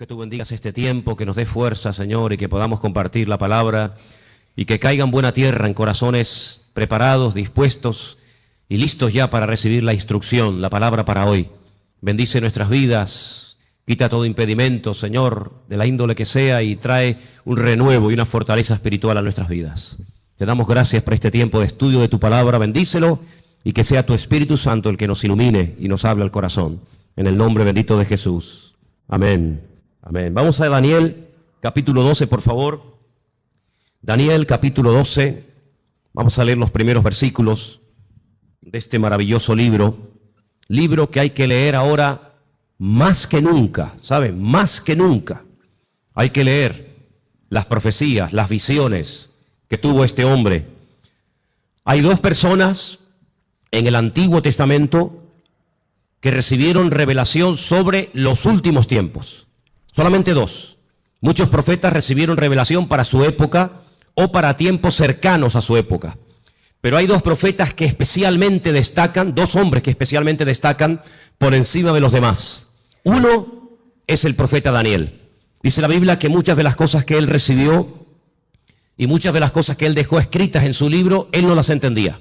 que tú bendigas este tiempo, que nos dé fuerza, Señor, y que podamos compartir la palabra y que caiga en buena tierra, en corazones preparados, dispuestos y listos ya para recibir la instrucción, la palabra para hoy. Bendice nuestras vidas, quita todo impedimento, Señor, de la índole que sea, y trae un renuevo y una fortaleza espiritual a nuestras vidas. Te damos gracias por este tiempo de estudio de tu palabra. Bendícelo y que sea tu Espíritu Santo el que nos ilumine y nos hable al corazón. En el nombre bendito de Jesús. Amén. Amén. Vamos a Daniel, capítulo 12, por favor. Daniel, capítulo 12. Vamos a leer los primeros versículos de este maravilloso libro. Libro que hay que leer ahora más que nunca, ¿saben? Más que nunca. Hay que leer las profecías, las visiones que tuvo este hombre. Hay dos personas en el Antiguo Testamento que recibieron revelación sobre los últimos tiempos. Solamente dos. Muchos profetas recibieron revelación para su época o para tiempos cercanos a su época. Pero hay dos profetas que especialmente destacan, dos hombres que especialmente destacan por encima de los demás. Uno es el profeta Daniel. Dice la Biblia que muchas de las cosas que él recibió y muchas de las cosas que él dejó escritas en su libro, él no las entendía.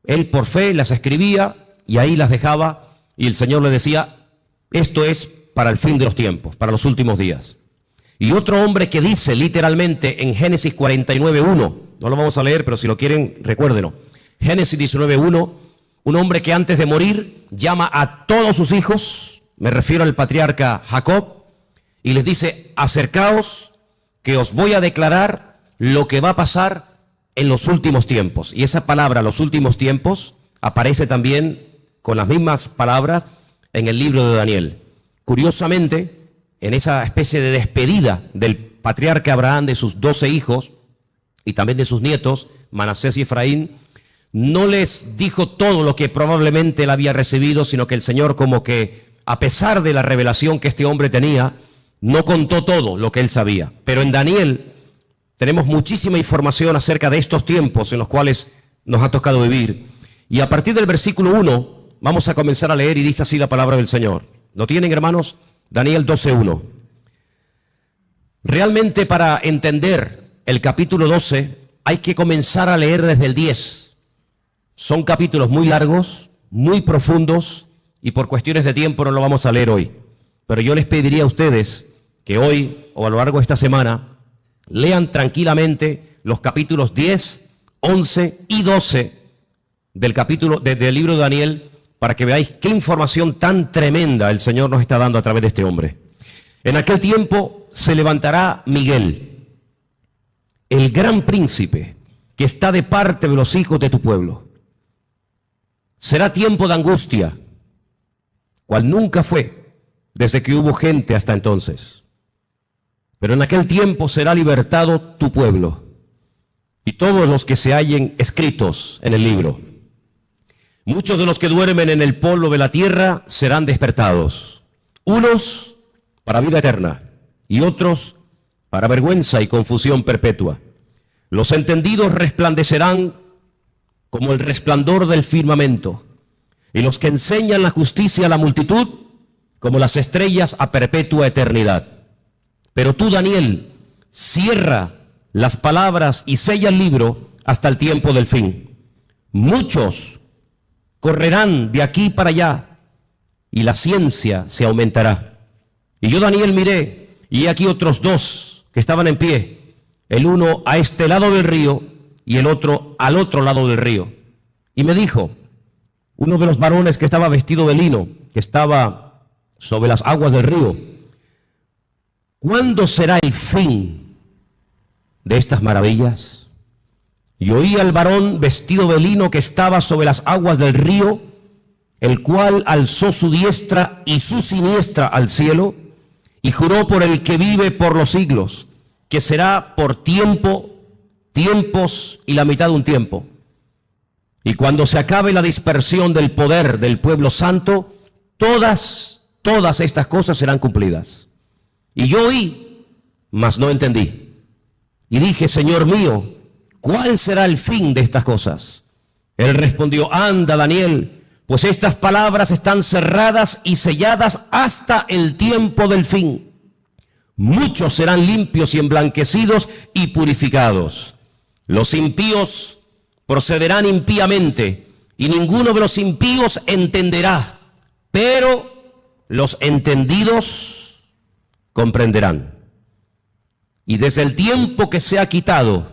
Él por fe las escribía y ahí las dejaba, y el Señor le decía, esto es para el fin de los tiempos, para los últimos días. Y otro hombre que dice literalmente en Génesis 49:1, no lo vamos a leer, pero si lo quieren, recuérdenlo. Génesis 19:1, un hombre que antes de morir llama a todos sus hijos, me refiero al patriarca Jacob, y les dice, acercaos, que os voy a declarar lo que va a pasar en los últimos tiempos. Y esa palabra, los últimos tiempos, aparece también con las mismas palabras en el libro de Daniel. Curiosamente, en esa especie de despedida del patriarca Abraham de sus 12 hijos y también de sus nietos, Manasés y Efraín, no les dijo todo lo que probablemente él había recibido, sino que el Señor, como que a pesar de la revelación que este hombre tenía, no contó todo lo que él sabía. Pero en Daniel tenemos muchísima información acerca de estos tiempos en los cuales nos ha tocado vivir. Y a partir del versículo 1 vamos a comenzar a leer, y dice así la palabra del Señor. ¿Lo tienen, hermanos? Daniel 12:1. Realmente, para entender el capítulo 12 hay que comenzar a leer desde el 10. Son capítulos muy largos, muy profundos, y por cuestiones de tiempo no lo vamos a leer hoy. Pero yo les pediría a ustedes que hoy o a lo largo de esta semana lean tranquilamente los capítulos 10, 11 y 12 del libro de Daniel, para que veáis qué información tan tremenda el Señor nos está dando a través de este hombre. En aquel tiempo se levantará Miguel, el gran príncipe, que está de parte de los hijos de tu pueblo. Será tiempo de angustia, cual nunca fue desde que hubo gente hasta entonces. Pero en aquel tiempo será libertado tu pueblo y todos los que se hallen escritos en el libro. Muchos de los que duermen en el polvo de la tierra serán despertados, unos para vida eterna y otros para vergüenza y confusión perpetua. Los entendidos resplandecerán como el resplandor del firmamento, y los que enseñan la justicia a la multitud como las estrellas a perpetua eternidad. Pero tú, Daniel, cierra las palabras y sella el libro hasta el tiempo del fin. Muchos correrán de aquí para allá y la ciencia se aumentará. Y yo, Daniel, miré, y he aquí otros dos que estaban en pie, el uno a este lado del río y el otro al otro lado del río. Y me dijo, uno de los varones que estaba vestido de lino, que estaba sobre las aguas del río, ¿cuándo será el fin de estas maravillas? Y oí al varón vestido de lino que estaba sobre las aguas del río, el cual alzó su diestra y su siniestra al cielo, y juró por el que vive por los siglos, que será por tiempo, tiempos y la mitad de un tiempo. Y cuando se acabe la dispersión del poder del pueblo santo, todas estas cosas serán cumplidas. Y yo oí, mas no entendí. Y dije, Señor mío, ¿cuál será el fin de estas cosas? Él respondió, anda, Daniel, pues estas palabras están cerradas y selladas hasta el tiempo del fin. Muchos serán limpios y emblanquecidos y purificados. Los impíos procederán impíamente, y ninguno de los impíos entenderá, pero los entendidos comprenderán. Y desde el tiempo que se ha quitado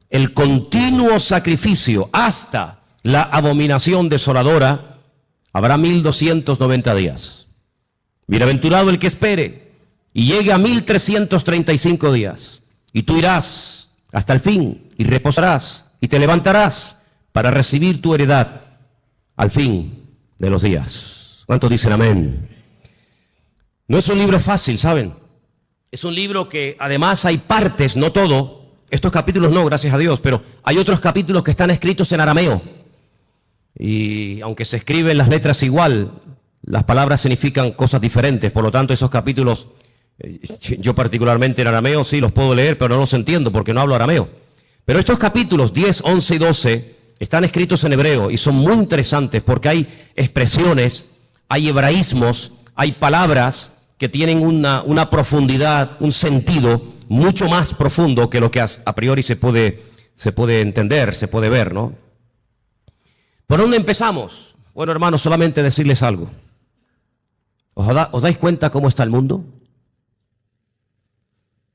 el continuo sacrificio hasta la abominación desoladora, habrá 1290 días. Bienaventurado el que espere y llegue a 1335 días. Y tú irás hasta el fin y reposarás y te levantarás para recibir tu heredad al fin de los días. ¿Cuántos dicen amén? No es un libro fácil, ¿saben? Es un libro que además hay partes, no todo. Estos capítulos no, gracias a Dios, pero hay otros capítulos que están escritos en arameo. Y aunque se escriben las letras igual, las palabras significan cosas diferentes. Por lo tanto, esos capítulos, yo particularmente en arameo sí los puedo leer, pero no los entiendo porque no hablo arameo. Pero estos capítulos 10, 11 y 12 están escritos en hebreo y son muy interesantes porque hay expresiones, hay hebraísmos, hay palabras que tienen una profundidad, un sentido mucho más profundo que lo que a priori se puede entender, se puede ver, ¿no? ¿Por dónde empezamos? Bueno, hermanos, solamente decirles algo. ¿Os dais cuenta cómo está el mundo?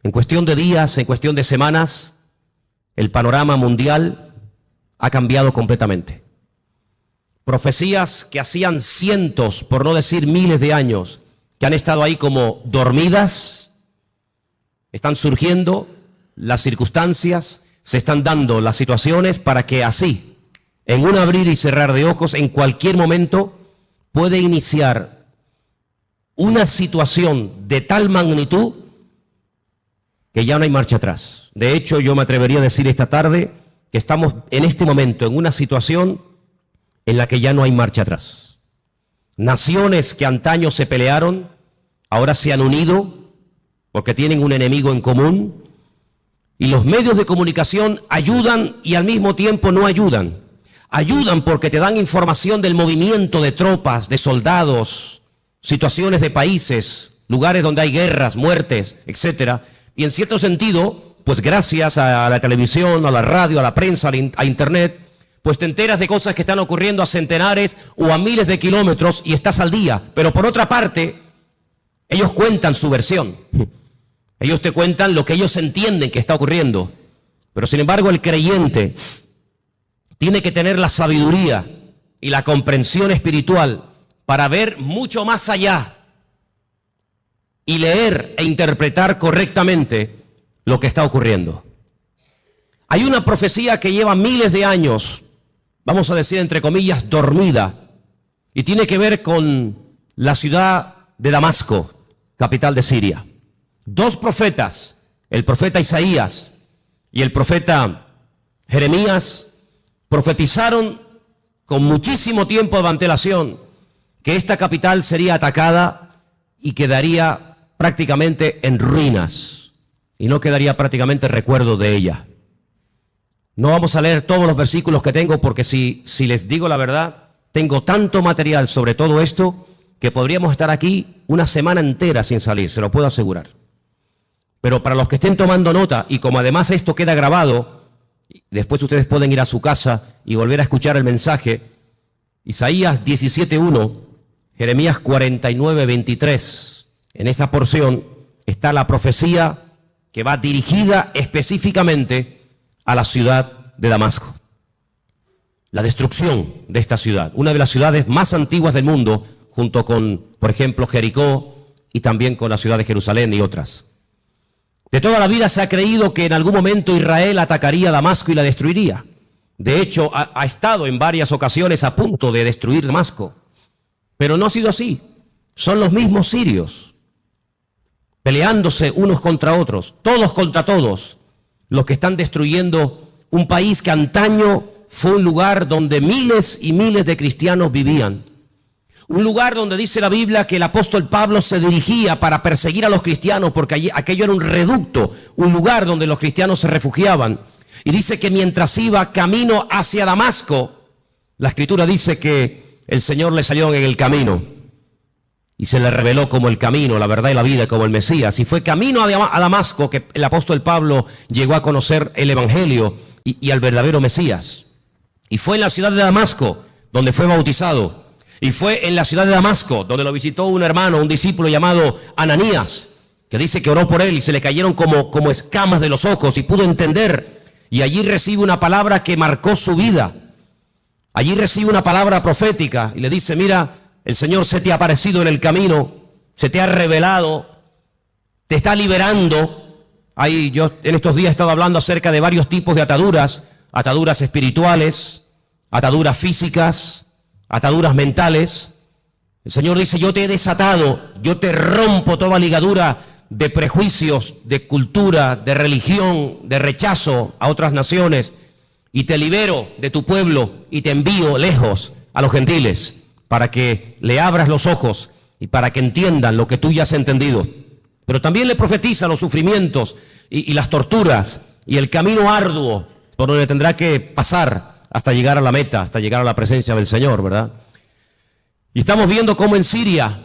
En cuestión de días, en cuestión de semanas, el panorama mundial ha cambiado completamente. Profecías que hacían cientos, por no decir miles de años, que han estado ahí como dormidas, están surgiendo las circunstancias, se están dando las situaciones para que así, en un abrir y cerrar de ojos, en cualquier momento, puede iniciar una situación de tal magnitud que ya no hay marcha atrás. De hecho, yo me atrevería a decir esta tarde que estamos en este momento en una situación en la que ya no hay marcha atrás. Naciones que antaño se pelearon, ahora se han unido porque tienen un enemigo en común. Y los medios de comunicación ayudan y al mismo tiempo no ayudan. Ayudan porque te dan información del movimiento de tropas, de soldados, situaciones de países, lugares donde hay guerras, muertes, etcétera. Y en cierto sentido, pues gracias a la televisión, a la radio, a la prensa, a internet, pues te enteras de cosas que están ocurriendo a centenares o a miles de kilómetros y estás al día. Pero por otra parte, ellos cuentan su versión. Ellos te cuentan lo que ellos entienden que está ocurriendo. Pero sin embargo, el creyente tiene que tener la sabiduría y la comprensión espiritual para ver mucho más allá y leer e interpretar correctamente lo que está ocurriendo. Hay una profecía que lleva miles de años, vamos a decir entre comillas, dormida, y tiene que ver con la ciudad de Damasco, capital de Siria. Dos profetas, el profeta Isaías y el profeta Jeremías, profetizaron con muchísimo tiempo de antelación que esta capital sería atacada y quedaría prácticamente en ruinas y no quedaría prácticamente recuerdo de ella. No vamos a leer todos los versículos que tengo porque si les digo la verdad, tengo tanto material sobre todo esto que podríamos estar aquí una semana entera sin salir, se lo puedo asegurar. Pero para los que estén tomando nota, y como además esto queda grabado, después ustedes pueden ir a su casa y volver a escuchar el mensaje. Isaías 17:1, Jeremías 49:23. En esa porción está la profecía que va dirigida específicamente a la ciudad de Damasco. La destrucción de esta ciudad, una de las ciudades más antiguas del mundo, junto con, por ejemplo, Jericó y también con la ciudad de Jerusalén y otras. De toda la vida se ha creído que en algún momento Israel atacaría Damasco y la destruiría. De hecho, ha estado en varias ocasiones a punto de destruir Damasco. Pero no ha sido así. Son los mismos sirios, peleándose unos contra otros, todos contra todos, los que están destruyendo un país que antaño fue un lugar donde miles y miles de cristianos vivían. Un lugar donde dice la Biblia que el apóstol Pablo se dirigía para perseguir a los cristianos porque aquello era un reducto, un lugar donde los cristianos se refugiaban. Y dice que mientras iba camino hacia Damasco, la Escritura dice que el Señor le salió en el camino y se le reveló como el camino, la verdad y la vida, como el Mesías. Y fue camino a Damasco que el apóstol Pablo llegó a conocer el Evangelio y al verdadero Mesías. Y fue en la ciudad de Damasco donde fue bautizado. Y fue en la ciudad de Damasco donde lo visitó un hermano, un discípulo llamado Ananías, que dice que oró por él y se le cayeron como escamas de los ojos y pudo entender. Y allí recibe una palabra que marcó su vida. Allí recibe una palabra profética y le dice: mira, el Señor se te ha aparecido en el camino, se te ha revelado, te está liberando. Ahí yo en estos días he estado hablando acerca de varios tipos de ataduras: ataduras espirituales, ataduras físicas, ataduras mentales. El Señor dice: yo te he desatado, yo te rompo toda ligadura de prejuicios, de cultura, de religión, de rechazo a otras naciones, y te libero de tu pueblo y te envío lejos a los gentiles para que le abras los ojos y para que entiendan lo que tú ya has entendido. Pero también le profetiza los sufrimientos y las torturas y el camino arduo por donde tendrá que pasar hasta llegar a la meta, hasta llegar a la presencia del Señor, ¿verdad? Y estamos viendo cómo en Siria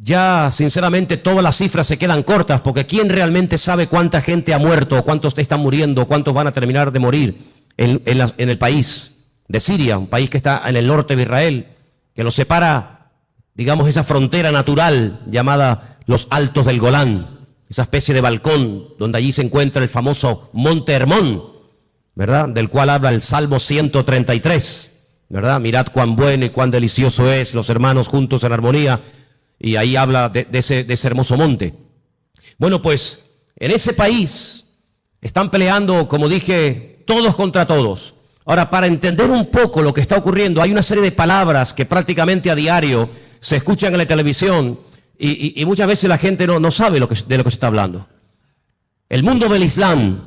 ya sinceramente todas las cifras se quedan cortas, porque ¿quién realmente sabe cuánta gente ha muerto, cuántos están muriendo, cuántos van a terminar de morir en el país de Siria, un país que está en el norte de Israel, que lo separa, digamos, esa frontera natural llamada los Altos del Golán, esa especie de balcón donde allí se encuentra el famoso Monte Hermón, ¿verdad? Del cual habla el Salmo 133, ¿verdad? Mirad cuán bueno y cuán delicioso es los hermanos juntos en armonía. Y ahí habla de ese hermoso monte. Bueno, pues en ese país están peleando, como dije, todos contra todos. Ahora, para entender un poco lo que está ocurriendo, hay una serie de palabras que prácticamente a diario se escuchan en la televisión y muchas veces la gente no sabe de lo que se está hablando. El mundo del Islam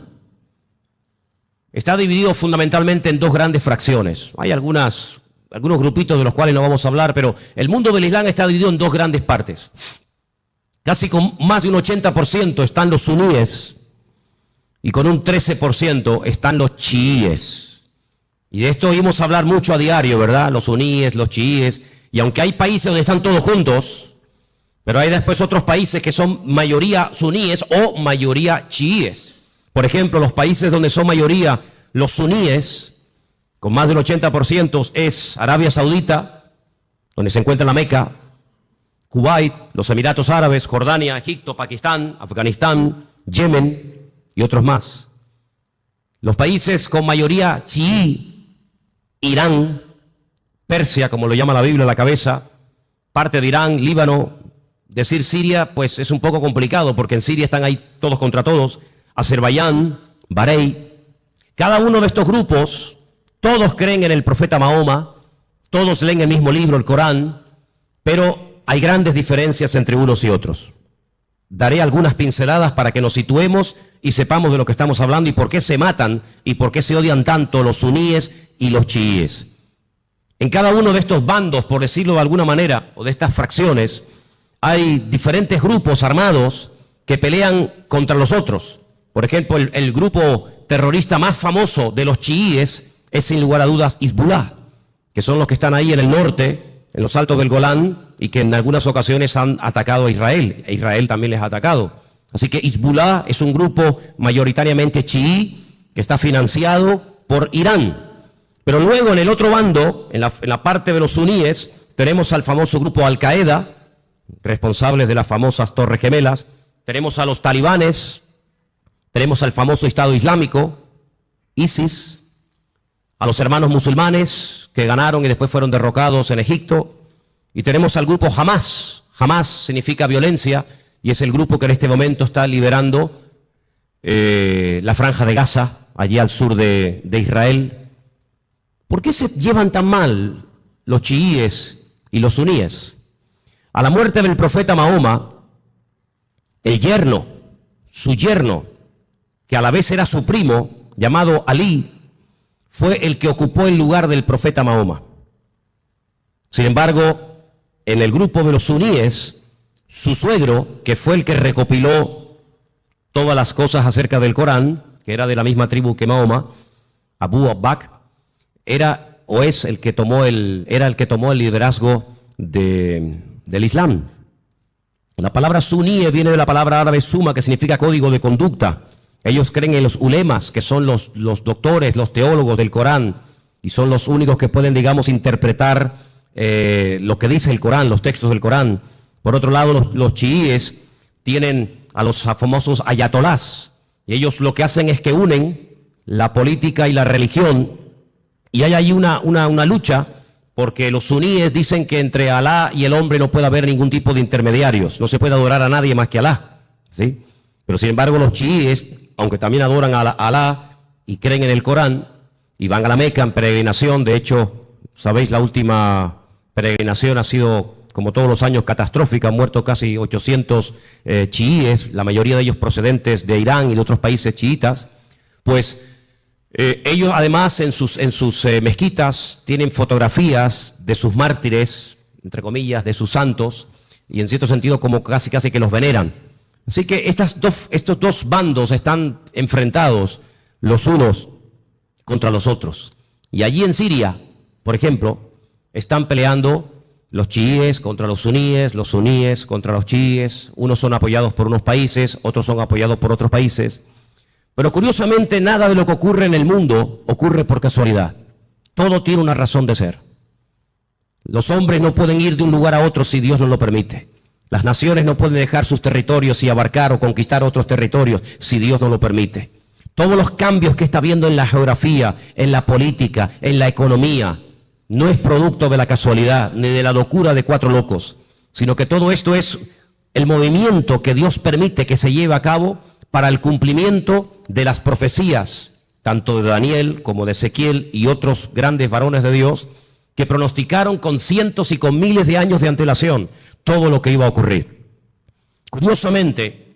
está dividido fundamentalmente en dos grandes fracciones. Hay algunos grupitos de los cuales no vamos a hablar, pero el mundo del Islam está dividido en dos grandes partes. Casi con más de un 80% están los suníes y con un 13% están los chiíes. Y de esto oímos hablar mucho a diario, ¿verdad? Los suníes, los chiíes. Y aunque hay países donde están todos juntos, pero hay después otros países que son mayoría suníes o mayoría chiíes. Por ejemplo, los países donde son mayoría los suníes, con más del 80%, es Arabia Saudita, donde se encuentra la Meca, Kuwait, los Emiratos Árabes, Jordania, Egipto, Pakistán, Afganistán, Yemen y otros más. Los países con mayoría chií, Irán, Persia, como lo llama la Biblia a la cabeza, parte de Irán, Líbano. Decir Siria, pues es un poco complicado, porque en Siria están ahí todos contra todos. Azerbaiyán, Bahrein. Cada uno de estos grupos, todos creen en el profeta Mahoma, todos leen el mismo libro, el Corán, pero hay grandes diferencias entre unos y otros. Daré algunas pinceladas para que nos situemos y sepamos de lo que estamos hablando y por qué se matan y por qué se odian tanto los suníes y los chiíes. En cada uno de estos bandos, por decirlo de alguna manera, o de estas fracciones, hay diferentes grupos armados que pelean contra los otros. Por ejemplo, el grupo terrorista más famoso de los chiíes es sin lugar a dudas Hezbollah, que son los que están ahí en el norte, en los Altos del Golán, y que en algunas ocasiones han atacado a Israel, e Israel también les ha atacado. Así que Hezbollah es un grupo mayoritariamente chií, que está financiado por Irán. Pero luego en el otro bando, en la parte de los suníes, tenemos al famoso grupo Al-Qaeda, responsables de las famosas Torres Gemelas, tenemos a los talibanes, tenemos al famoso Estado Islámico, ISIS, a los hermanos musulmanes que ganaron y después fueron derrocados en Egipto, y tenemos al grupo Hamas. Hamas significa violencia y es el grupo que en este momento está liberando la franja de Gaza, allí al sur de Israel. ¿Por qué se llevan tan mal los chiíes y los suníes? A la muerte del profeta Mahoma, su yerno, que a la vez era su primo, llamado Alí, fue el que ocupó el lugar del profeta Mahoma. Sin embargo, en el grupo de los suníes, su suegro, que fue el que recopiló todas las cosas acerca del Corán, que era de la misma tribu que Mahoma, Abu Bakr, era es el que tomó era el que tomó el liderazgo del Islam. La palabra suní viene de la palabra árabe suma, que significa código de conducta. Ellos creen en los ulemas, que son los doctores, los teólogos del Corán, y son los únicos que pueden, digamos, interpretar lo que dice el Corán, los textos del Corán. Por otro lado, los chiíes tienen a los famosos ayatolás, y ellos lo que hacen es que unen la política y la religión, y hay ahí una lucha, porque los suníes dicen que entre Alá y el hombre no puede haber ningún tipo de intermediarios, no se puede adorar a nadie más que Alá, ¿sí? Pero sin embargo los chiíes, aunque también adoran a Alá y creen en el Corán, y van a la Meca en peregrinación, de hecho, sabéis, la última peregrinación ha sido, como todos los años, catastrófica, han muerto casi 800 chiíes, la mayoría de ellos procedentes de Irán y de otros países chiitas. Pues ellos además en sus mezquitas tienen fotografías de sus mártires, entre comillas, de sus santos, y en cierto sentido como casi que los veneran. Así que estos dos bandos están enfrentados los unos contra los otros. Y allí en Siria, por ejemplo, están peleando los chiíes contra los suníes contra los chiíes. Unos son apoyados por unos países, otros son apoyados por otros países. Pero curiosamente nada de lo que ocurre en el mundo ocurre por casualidad. Todo tiene una razón de ser. Los hombres no pueden ir de un lugar a otro si Dios no lo permite. Las naciones no pueden dejar sus territorios y abarcar o conquistar otros territorios si Dios no lo permite. Todos los cambios que está habiendo en la geografía, en la política, en la economía, no es producto de la casualidad ni de la locura de cuatro locos, sino que todo esto es el movimiento que Dios permite que se lleve a cabo para el cumplimiento de las profecías, tanto de Daniel como de Ezequiel y otros grandes varones de Dios, que pronosticaron con cientos y con miles de años de antelación todo lo que iba a ocurrir. Curiosamente,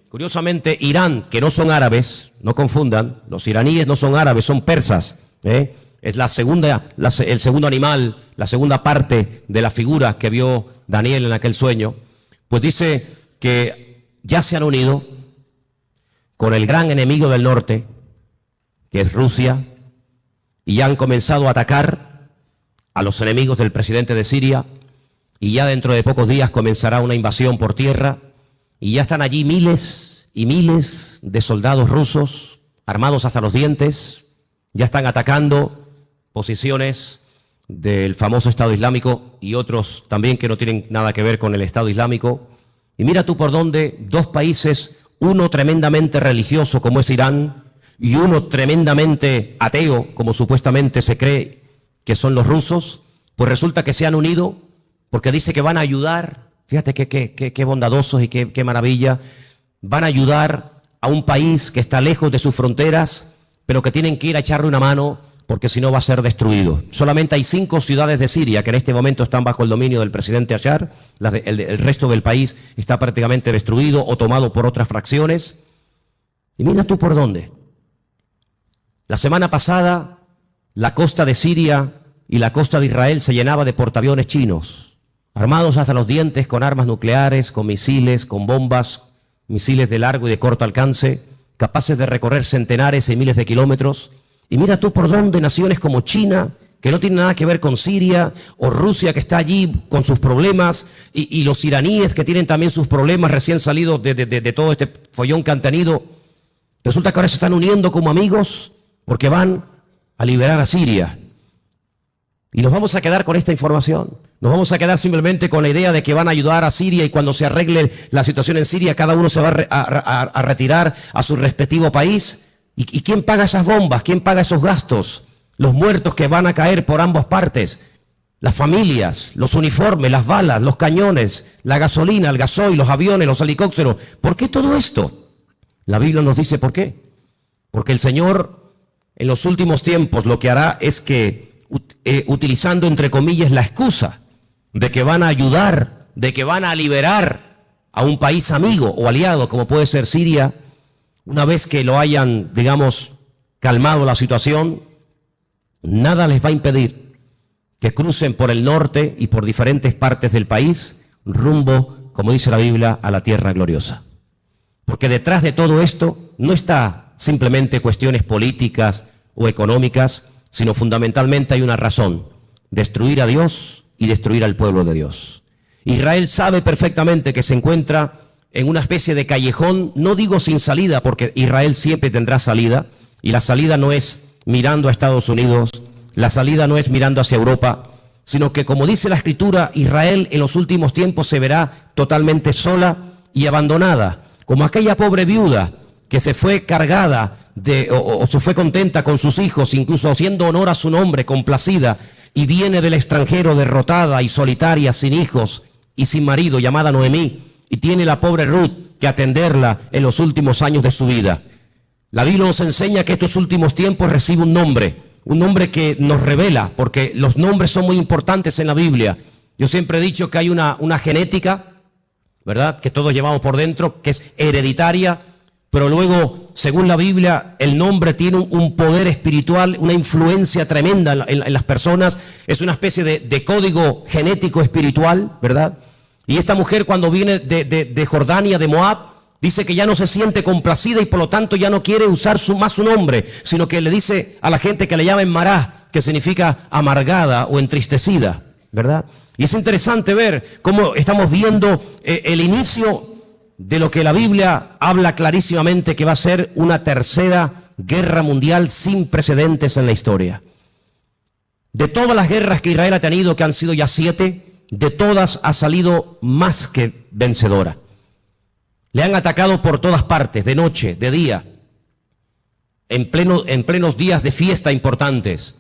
Irán, que no son árabes, no confundan, los iraníes no son árabes, son persas, es el segundo animal, la segunda parte de la figura que vio Daniel en aquel sueño, pues dice que ya se han unido con el gran enemigo del norte, que es Rusia, y ya han comenzado a atacar a los enemigos del presidente de Siria, y ya dentro de pocos días comenzará una invasión por tierra, y ya están allí miles y miles de soldados rusos, armados hasta los dientes, ya están atacando posiciones del famoso Estado Islámico y otros también que no tienen nada que ver con el Estado Islámico. Y mira tú por dónde dos países, uno tremendamente religioso como es Irán y uno tremendamente ateo como supuestamente se cree que son los rusos, pues resulta que se han unido porque dice que van a ayudar, fíjate qué bondadosos y qué maravilla, van a ayudar a un país que está lejos de sus fronteras, pero que tienen que ir a echarle una mano porque si no va a ser destruido. Solamente hay 5 ciudades de Siria que en este momento están bajo el dominio del presidente Bashar, el resto del país está prácticamente destruido o tomado por otras fracciones. Y mira tú por dónde. La semana pasada la costa de Siria y la costa de Israel se llenaba de portaaviones chinos, armados hasta los dientes con armas nucleares, con misiles, con bombas, misiles de largo y de corto alcance, capaces de recorrer centenares y miles de kilómetros. Y mira tú por dónde naciones como China, que no tiene nada que ver con Siria, o Rusia, que está allí con sus problemas, y los iraníes, que tienen también sus problemas recién salidos de todo este follón que han tenido, resulta que ahora se están uniendo como amigos porque van a liberar a Siria. Y nos vamos a quedar con esta información. Nos vamos a quedar simplemente con la idea de que van a ayudar a Siria y cuando se arregle la situación en Siria, cada uno se va a retirar a su respectivo país. ¿Y quién paga esas bombas? ¿Quién paga esos gastos? Los muertos que van a caer por ambas partes, las familias, los uniformes, las balas, los cañones, la gasolina, el gasoil, los aviones, los helicópteros. ¿Por qué todo esto? La Biblia nos dice por qué. Porque el Señor en los últimos tiempos lo que hará es que, utilizando entre comillas la excusa de que van a ayudar, de que van a liberar a un país amigo o aliado como puede ser Siria, una vez que lo hayan, digamos, calmado la situación, nada les va a impedir que crucen por el norte y por diferentes partes del país rumbo, como dice la Biblia, a la tierra gloriosa. Porque detrás de todo esto no está simplemente cuestiones políticas o económicas, sino fundamentalmente hay una razón. destruir a Dios y destruir al pueblo de Dios. Israel sabe perfectamente que se encuentra en una especie de callejón, no digo sin salida, porque Israel siempre tendrá salida, y la salida no es mirando a Estados Unidos, la salida no es mirando hacia Europa, sino que, como dice la Escritura, Israel en los últimos tiempos se verá totalmente sola y abandonada, como aquella pobre viuda que se fue cargada o se fue contenta con sus hijos, incluso haciendo honor a su nombre, complacida, y viene del extranjero derrotada y solitaria, sin hijos y sin marido, llamada Noemí, y tiene la pobre Ruth que atenderla en los últimos años de su vida. La Biblia nos enseña que estos últimos tiempos recibe un nombre que nos revela, porque los nombres son muy importantes en la Biblia. Yo siempre he dicho que hay una genética, ¿verdad?, que todos llevamos por dentro, que es hereditaria, pero luego, según la Biblia, el nombre tiene un poder espiritual, una influencia tremenda en las personas. Es una especie de código genético espiritual, ¿verdad? Y esta mujer, cuando viene de Jordania, de Moab, dice que ya no se siente complacida y por lo tanto ya no quiere usar más su nombre, sino que le dice a la gente que le llamen Mará, que significa amargada o entristecida, ¿verdad? Y es interesante ver cómo estamos viendo el inicio de lo que la Biblia habla clarísimamente, que va a ser una tercera guerra mundial sin precedentes en la historia. De todas las guerras que Israel ha tenido, que han sido ya 7, de todas ha salido más que vencedora. Le han atacado por todas partes, de noche, de día, en plenos días de fiesta importantes.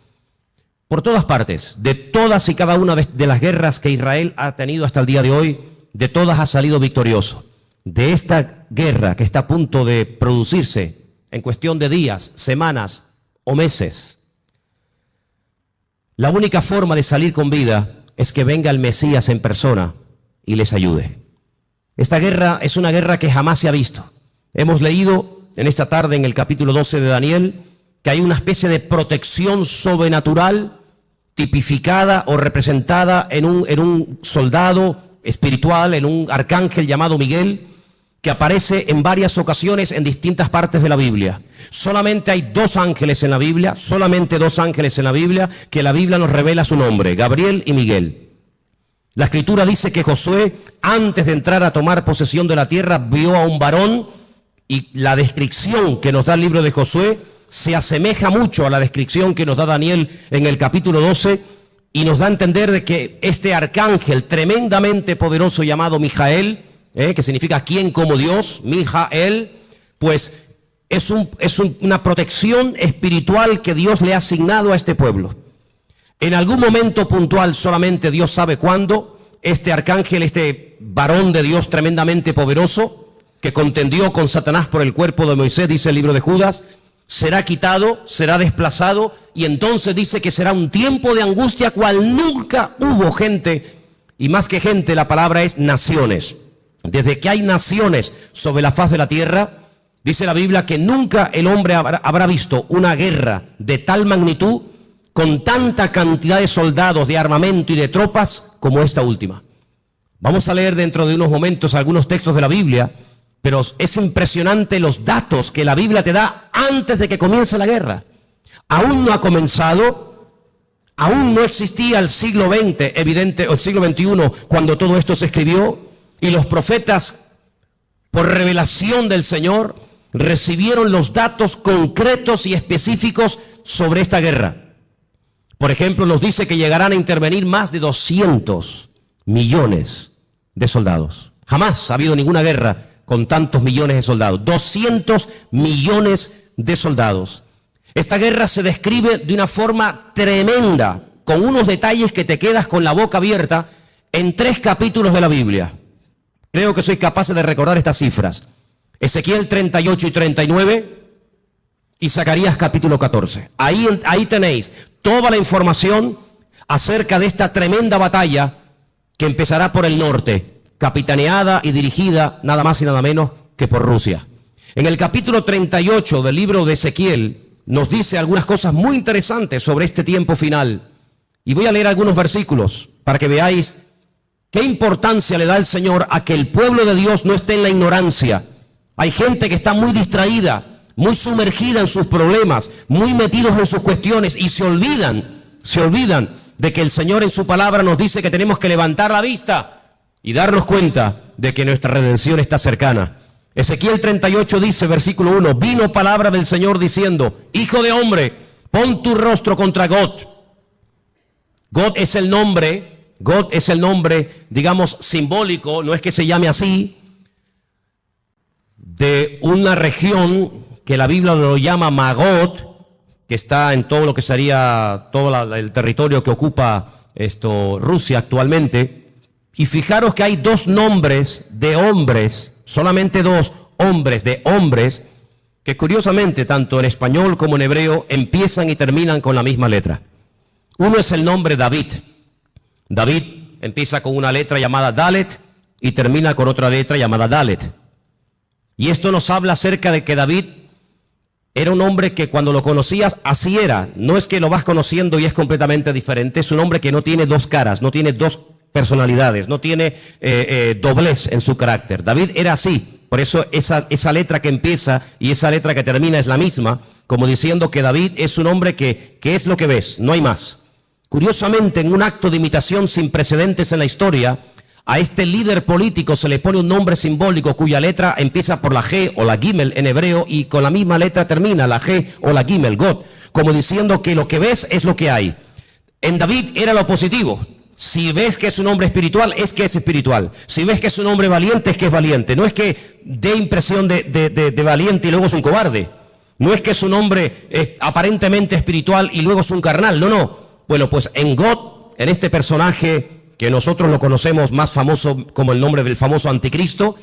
Por todas partes, de todas y cada una de las guerras que Israel ha tenido hasta el día de hoy, de todas ha salido victorioso. De esta guerra que está a punto de producirse en cuestión de días, semanas o meses, la única forma de salir con vida es que venga el Mesías en persona y les ayude. Esta guerra es una guerra que jamás se ha visto. Hemos leído en esta tarde en el capítulo 12 de Daniel que hay una especie de protección sobrenatural tipificada o representada en un soldado espiritual, en un arcángel llamado Miguel, que aparece en varias ocasiones en distintas partes de la Biblia. Solamente hay 2 ángeles en la Biblia, solamente 2 ángeles en la Biblia, que la Biblia nos revela su nombre, Gabriel y Miguel. La Escritura dice que Josué, antes de entrar a tomar posesión de la tierra, vio a un varón, y la descripción que nos da el libro de Josué se asemeja mucho a la descripción que nos da Daniel en el capítulo 12, y nos da a entender de que este arcángel tremendamente poderoso llamado Mijael, que significa quien como Dios, Mijael, pues es una protección espiritual que Dios le ha asignado a este pueblo. En algún momento puntual, solamente Dios sabe cuándo, este arcángel, este varón de Dios tremendamente poderoso, que contendió con Satanás por el cuerpo de Moisés, dice el libro de Judas, será quitado, será desplazado, y entonces dice que será un tiempo de angustia cual nunca hubo gente, y más que gente, la palabra es naciones. Desde que hay naciones sobre la faz de la tierra, dice la Biblia que nunca el hombre habrá visto una guerra de tal magnitud, con tanta cantidad de soldados, de armamento y de tropas como esta última. Vamos a leer dentro de unos momentos algunos textos de la Biblia, pero es impresionante los datos que la Biblia te da antes de que comience la guerra. Aún no ha comenzado, aún no existía el siglo XX, evidente, o el siglo XXI, cuando todo esto se escribió, y los profetas, por revelación del Señor, recibieron los datos concretos y específicos sobre esta guerra. Por ejemplo, nos dice que llegarán a intervenir más de 200 millones de soldados. Jamás ha habido ninguna guerra con tantos millones de soldados. 200 millones de soldados. Esta guerra se describe de una forma tremenda, con unos detalles que te quedas con la boca abierta, en 3 capítulos de la Biblia. Creo que sois capaces de recordar estas cifras. Ezequiel 38 y 39 y Zacarías capítulo 14. Ahí tenéis toda la información acerca de esta tremenda batalla que empezará por el norte, capitaneada y dirigida nada más y nada menos que por Rusia. En el capítulo 38 del libro de Ezequiel nos dice algunas cosas muy interesantes sobre este tiempo final. Y voy a leer algunos versículos para que veáis qué importancia le da el Señor a que el pueblo de Dios no esté en la ignorancia. Hay gente que está muy distraída, muy sumergida en sus problemas, muy metidos en sus cuestiones y se olvidan de que el Señor en su palabra nos dice que tenemos que levantar la vista y darnos cuenta de que nuestra redención está cercana. Ezequiel 38 dice, versículo 1, vino palabra del Señor diciendo, hijo de hombre, pon tu rostro contra Gog. Gog es el nombre, digamos, simbólico, no es que se llame así, de una región que la Biblia lo llama Magog, que está en todo lo que sería todo el territorio que ocupa Rusia actualmente. Y fijaros que hay dos nombres de hombres, solamente dos hombres de hombres, que curiosamente tanto en español como en hebreo empiezan y terminan con la misma letra. Uno es el nombre David. David empieza con una letra llamada Dalet y termina con otra letra llamada Dalet. Y esto nos habla acerca de que David era un hombre que cuando lo conocías así era. No es que lo vas conociendo y es completamente diferente. Es un hombre que no tiene dos caras, no tiene dos personalidades, no tiene doblez en su carácter. David era así. Por eso esa letra que empieza y esa letra que termina es la misma, como diciendo que David es un hombre que es lo que ves, no hay más. Curiosamente, en un acto de imitación sin precedentes en la historia, a este líder político se le pone un nombre simbólico cuya letra empieza por la G o la Gimel en hebreo y con la misma letra termina, la G o la Gimel, God, como diciendo que lo que ves es lo que hay. En David era lo positivo. Si ves que es un hombre espiritual, es que es espiritual. Si ves que es un hombre valiente, es que es valiente. No es que dé impresión de valiente y luego es un cobarde. No es que es un hombre aparentemente espiritual y luego es un carnal. No. Bueno, pues en God, en este personaje que nosotros lo conocemos más famoso como el nombre del famoso anticristo,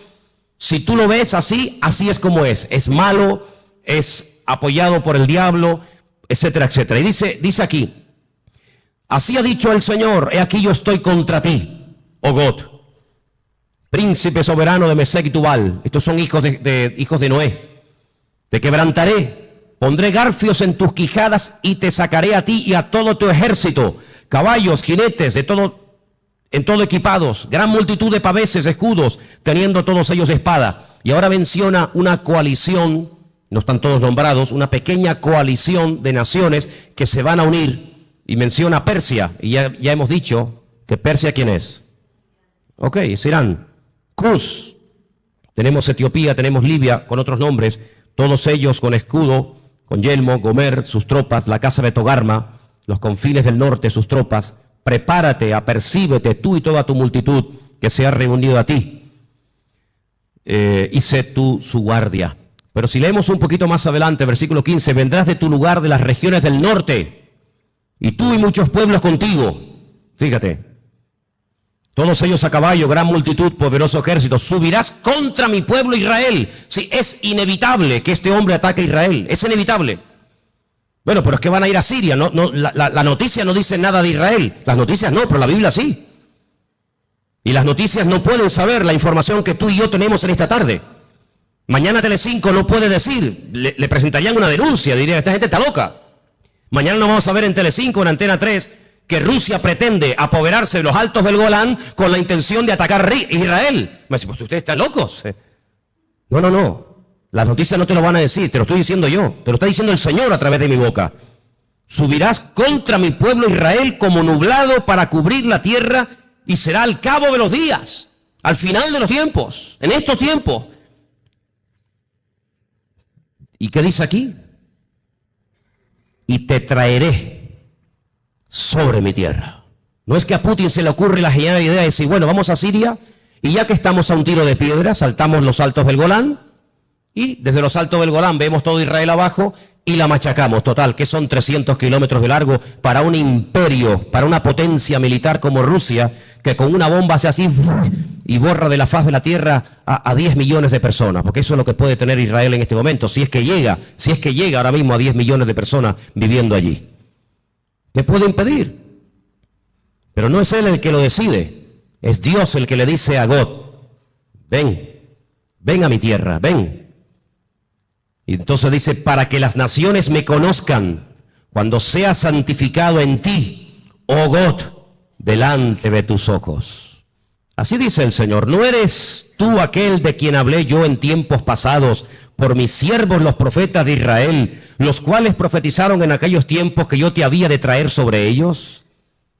si tú lo ves así, así es como es. Es malo, es apoyado por el diablo, etcétera, etcétera. Y dice aquí, así ha dicho el Señor, he aquí yo estoy contra ti, oh God, príncipe soberano de Mesec y Tubal. Estos son hijos de Noé. Te quebrantaré, pondré garfios en tus quijadas y te sacaré a ti y a todo tu ejército, caballos, jinetes, en todo equipados, gran multitud de paveses, escudos, teniendo todos ellos espada. Y ahora menciona una coalición, no están todos nombrados, una pequeña coalición de naciones que se van a unir. Y menciona Persia, y ya hemos dicho que Persia, ¿quién es? Ok, es Irán. Cus, tenemos Etiopía, tenemos Libia, con otros nombres, todos ellos con escudo, con yelmo, Gomer, sus tropas, la casa de Togarma, los confines del norte, sus tropas. Prepárate, apercíbete tú y toda tu multitud que se ha reunido a ti, y sé tú su guardia. Pero si leemos un poquito más adelante, versículo 15, vendrás de tu lugar de las regiones del norte, y tú y muchos pueblos contigo. Fíjate, todos ellos a caballo, gran multitud, poderoso ejército. Subirás contra mi pueblo Israel. Sí, es inevitable que este hombre ataque a Israel. Es inevitable. Bueno, pero es que van a ir a Siria. La noticia no dice nada de Israel. Las noticias no, pero la Biblia sí. Y las noticias no pueden saber la información que tú y yo tenemos en esta tarde. Mañana Telecinco no puede decir. Le presentarían una denuncia. Dirían, esta gente está loca. Mañana no vamos a ver en Telecinco, en Antena 3, que Rusia pretende apoderarse de los altos del Golán con la intención de atacar a Israel. Me dice, pues ustedes están locos. No. Las noticias no te lo van a decir, te lo estoy diciendo yo. Te lo está diciendo el Señor a través de mi boca. Subirás contra mi pueblo Israel como nublado para cubrir la tierra y será al cabo de los días, al final de los tiempos, en estos tiempos. ¿Y qué dice aquí? Y te traeré sobre mi tierra. No es que a Putin se le ocurre la genial idea de decir, bueno, vamos a Siria y ya que estamos a un tiro de piedra, saltamos los altos del Golán y desde los altos del Golán vemos todo Israel abajo y la machacamos. Total, que son 300 kilómetros de largo para un imperio, para una potencia militar como Rusia, que con una bomba hace así y borra de la faz de la tierra a 10 millones de personas, porque eso es lo que puede tener Israel en este momento, si es que llega ahora mismo a 10 millones de personas viviendo allí. ¿Qué puede impedir? Pero no es él el que lo decide, es Dios el que le dice a God, ven a mi tierra, ven. Y entonces dice, para que las naciones me conozcan, cuando sea santificado en ti, oh God, delante de tus ojos. Así dice el Señor, ¿no eres tú aquel de quien hablé yo en tiempos pasados por mis siervos los profetas de Israel, los cuales profetizaron en aquellos tiempos que yo te había de traer sobre ellos?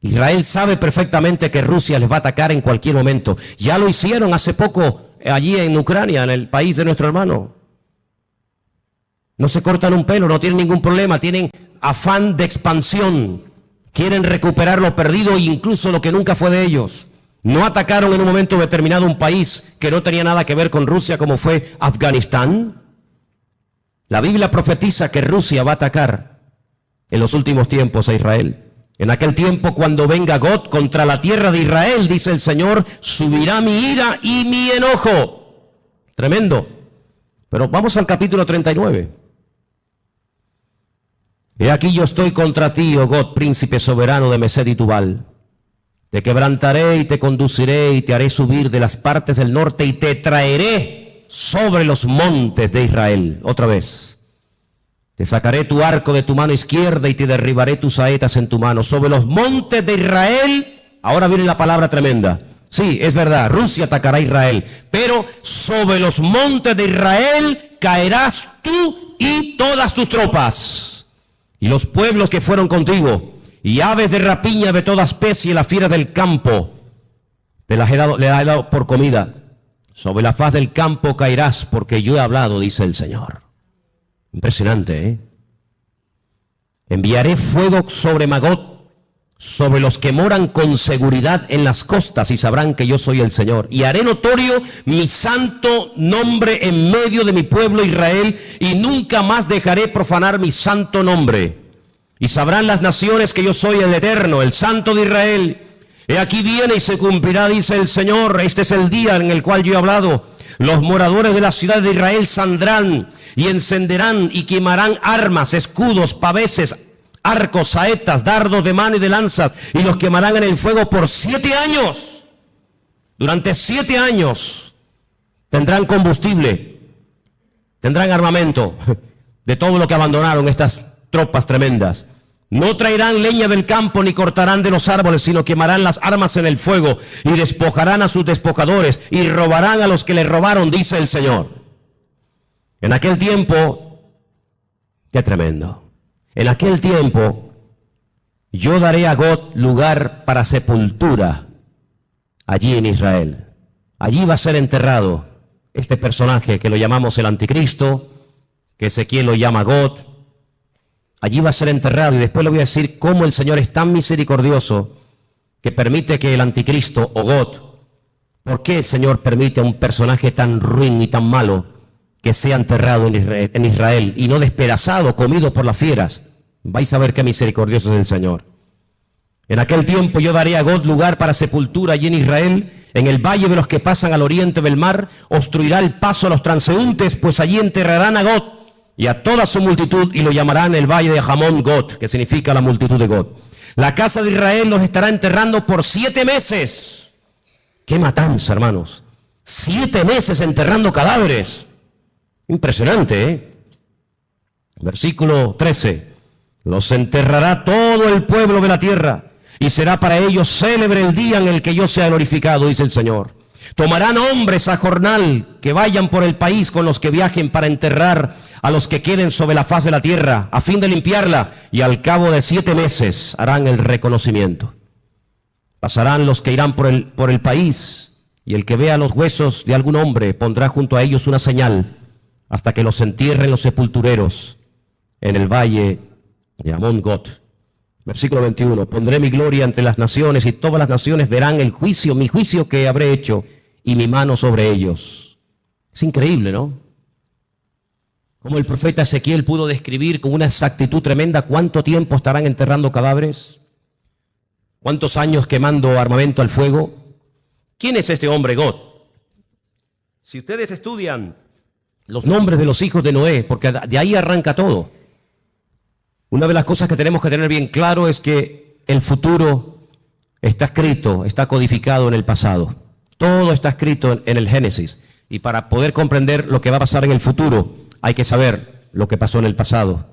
Israel sabe perfectamente que Rusia les va a atacar en cualquier momento. Ya lo hicieron hace poco allí en Ucrania, en el país de nuestro hermano. No se cortan un pelo, no tienen ningún problema, tienen afán de expansión. Quieren recuperar lo perdido e incluso lo que nunca fue de ellos. No atacaron en un momento determinado un país que no tenía nada que ver con Rusia, como fue Afganistán. La Biblia profetiza que Rusia va a atacar en los últimos tiempos a Israel. En aquel tiempo, cuando venga Gog contra la tierra de Israel, dice el Señor, subirá mi ira y mi enojo. Tremendo. Pero vamos al capítulo 39. He aquí yo estoy contra ti, oh Gog, príncipe soberano de Mesed y Tubal. Te quebrantaré y te conduciré y te haré subir de las partes del norte y te traeré sobre los montes de Israel. Otra vez. Te sacaré tu arco de tu mano izquierda y te derribaré tus saetas en tu mano. Sobre los montes de Israel, ahora viene la palabra tremenda. Sí, es verdad, Rusia atacará a Israel, pero sobre los montes de Israel caerás tú y todas tus tropas. Y los pueblos que fueron contigo, y aves de rapiña de toda especie, las fieras del campo, te las he dado por comida. Sobre la faz del campo caerás, porque yo he hablado, dice el Señor. Impresionante, ¿eh? Enviaré fuego sobre Magog, sobre los que moran con seguridad en las costas, y sabrán que yo soy el Señor. Y haré notorio mi santo nombre en medio de mi pueblo Israel, y nunca más dejaré profanar mi santo nombre. Y sabrán las naciones que yo soy el Eterno, el Santo de Israel. He aquí viene y se cumplirá, dice el Señor. Este es el día en el cual yo he hablado. Los moradores de la ciudad de Israel saldrán y encenderán y quemarán armas, escudos, paveses, arcos, saetas, dardos de mano y de lanzas, y los quemarán en el fuego por 7 años. Durante 7 años tendrán combustible, tendrán armamento de todo lo que abandonaron estas tropas tremendas. No traerán leña del campo ni cortarán de los árboles, sino quemarán las armas en el fuego y despojarán a sus despojadores y robarán a los que les robaron, dice el Señor. En aquel tiempo, qué tremendo, en aquel tiempo yo daré a Gog lugar para sepultura allí en Israel. Allí va a ser enterrado este personaje que lo llamamos el anticristo, que Ezequiel lo llama Gog. Allí va a ser enterrado, y después le voy a decir cómo el Señor es tan misericordioso que permite que el anticristo o Gog, ¿por qué el Señor permite a un personaje tan ruin y tan malo que sea enterrado en Israel y no despedazado, comido por las fieras? Vais a ver qué misericordioso es el Señor. En aquel tiempo yo daré a Gog lugar para sepultura allí en Israel, en el valle de los que pasan al oriente del mar, obstruirá el paso a los transeúntes, pues allí enterrarán a Gog y a toda su multitud, y lo llamarán el valle de Hamón Gog, que significa la multitud de Gog. La casa de Israel los estará enterrando por 7 meses. ¡Qué matanza, hermanos! 7 meses enterrando cadáveres. Impresionante, ¿eh? Versículo 13. Los enterrará todo el pueblo de la tierra, y será para ellos célebre el día en el que yo sea glorificado, dice el Señor. Tomarán hombres a jornal que vayan por el país con los que viajen para enterrar a los que queden sobre la faz de la tierra, a fin de limpiarla, y al cabo de 7 meses harán el reconocimiento. Pasarán los que irán por el país, y el que vea los huesos de algún hombre pondrá junto a ellos una señal, hasta que los entierren los sepultureros en el valle de Hamón Gog. Versículo 21, pondré mi gloria entre las naciones, y todas las naciones verán el juicio, mi juicio que habré hecho, y mi mano sobre ellos. Es increíble, ¿no? Como el profeta Ezequiel pudo describir con una exactitud tremenda cuánto tiempo estarán enterrando cadáveres, cuántos años quemando armamento al fuego. ¿Quién es este hombre Gog? Si ustedes estudian los nombres de los hijos de Noé, porque de ahí arranca todo, una de las cosas que tenemos que tener bien claro es que el futuro está escrito, está codificado en el pasado. Todo está escrito en el Génesis. Y para poder comprender lo que va a pasar en el futuro, hay que saber lo que pasó en el pasado.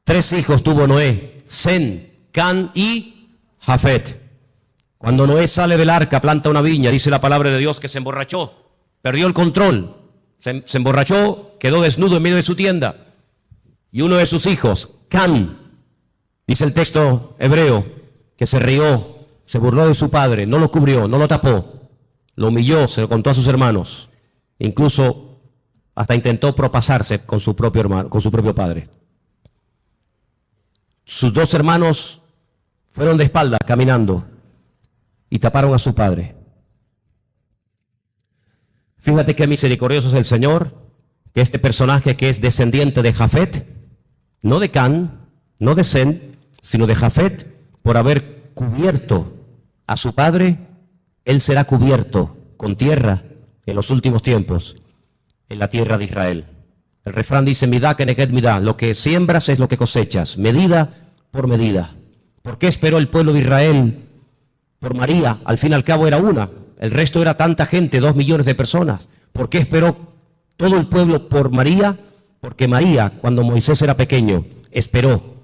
3 hijos tuvo Noé: Sem, Can y Jafet. Cuando Noé sale del arca, planta una viña, dice la palabra de Dios que se emborrachó, perdió el control, se emborrachó, quedó desnudo en medio de su tienda. Y uno de sus hijos, Can, dice el texto hebreo, que se rió, se burló de su padre, no lo cubrió, no lo tapó, lo humilló, se lo contó a sus hermanos, incluso hasta intentó propasarse con su propio hermano, con su propio padre. Sus dos hermanos fueron de espaldas caminando y taparon a su padre. Fíjate qué misericordioso es el Señor, que este personaje que es descendiente de Jafet, no de Can, no de Sem, sino de Jafet, por haber cubierto a su padre, él será cubierto con tierra en los últimos tiempos, en la tierra de Israel. El refrán dice, midá keneged midá, lo que siembras es lo que cosechas, medida por medida. ¿Por qué esperó el pueblo de Israel por María? Al fin y al cabo era una, el resto era tanta gente, 2 millones de personas. ¿Por qué esperó todo el pueblo por María? Porque María, cuando Moisés era pequeño, esperó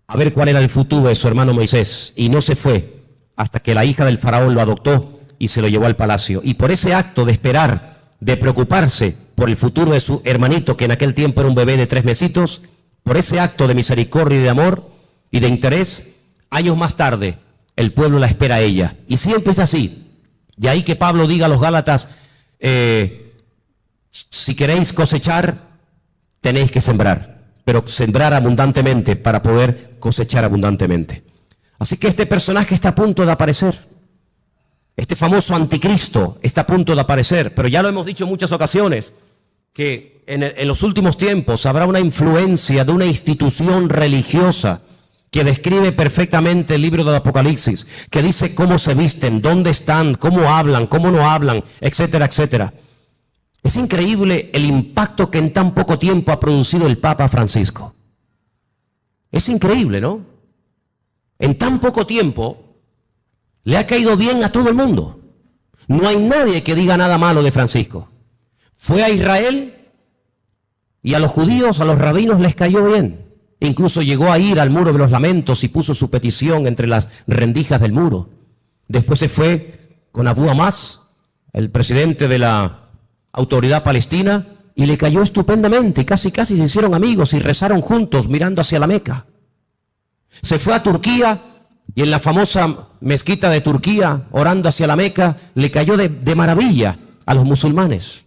a ver cuál era el futuro de su hermano Moisés, y no se fue hasta que la hija del faraón lo adoptó y se lo llevó al palacio. Y por ese acto de esperar, de preocuparse por el futuro de su hermanito, que en aquel tiempo era un bebé de 3 mesitos, por ese acto de misericordia y de amor y de interés, años más tarde, el pueblo la espera a ella. Y siempre es así. De ahí que Pablo diga a los Gálatas, si queréis cosechar, tenéis que sembrar, pero sembrar abundantemente para poder cosechar abundantemente. Así que este personaje está a punto de aparecer. Este famoso anticristo está a punto de aparecer, pero ya lo hemos dicho en muchas ocasiones, que en los últimos tiempos habrá una influencia de una institución religiosa que describe perfectamente el libro del Apocalipsis, que dice cómo se visten, dónde están, cómo hablan, cómo no hablan, etcétera, etcétera. Es increíble el impacto que en tan poco tiempo ha producido el Papa Francisco. Es increíble, ¿no? En tan poco tiempo le ha caído bien a todo el mundo. No hay nadie que diga nada malo de Francisco. Fue a Israel y a los judíos, a los rabinos les cayó bien. Incluso llegó a ir al muro de los lamentos y puso su petición entre las rendijas del muro. Después se fue con Abu Hamas, el presidente de la autoridad palestina, y le cayó estupendamente. Casi se hicieron amigos y rezaron juntos mirando hacia la Meca. Se fue a Turquía y en la famosa mezquita de Turquía, orando hacia la Meca, le cayó de maravilla a los musulmanes.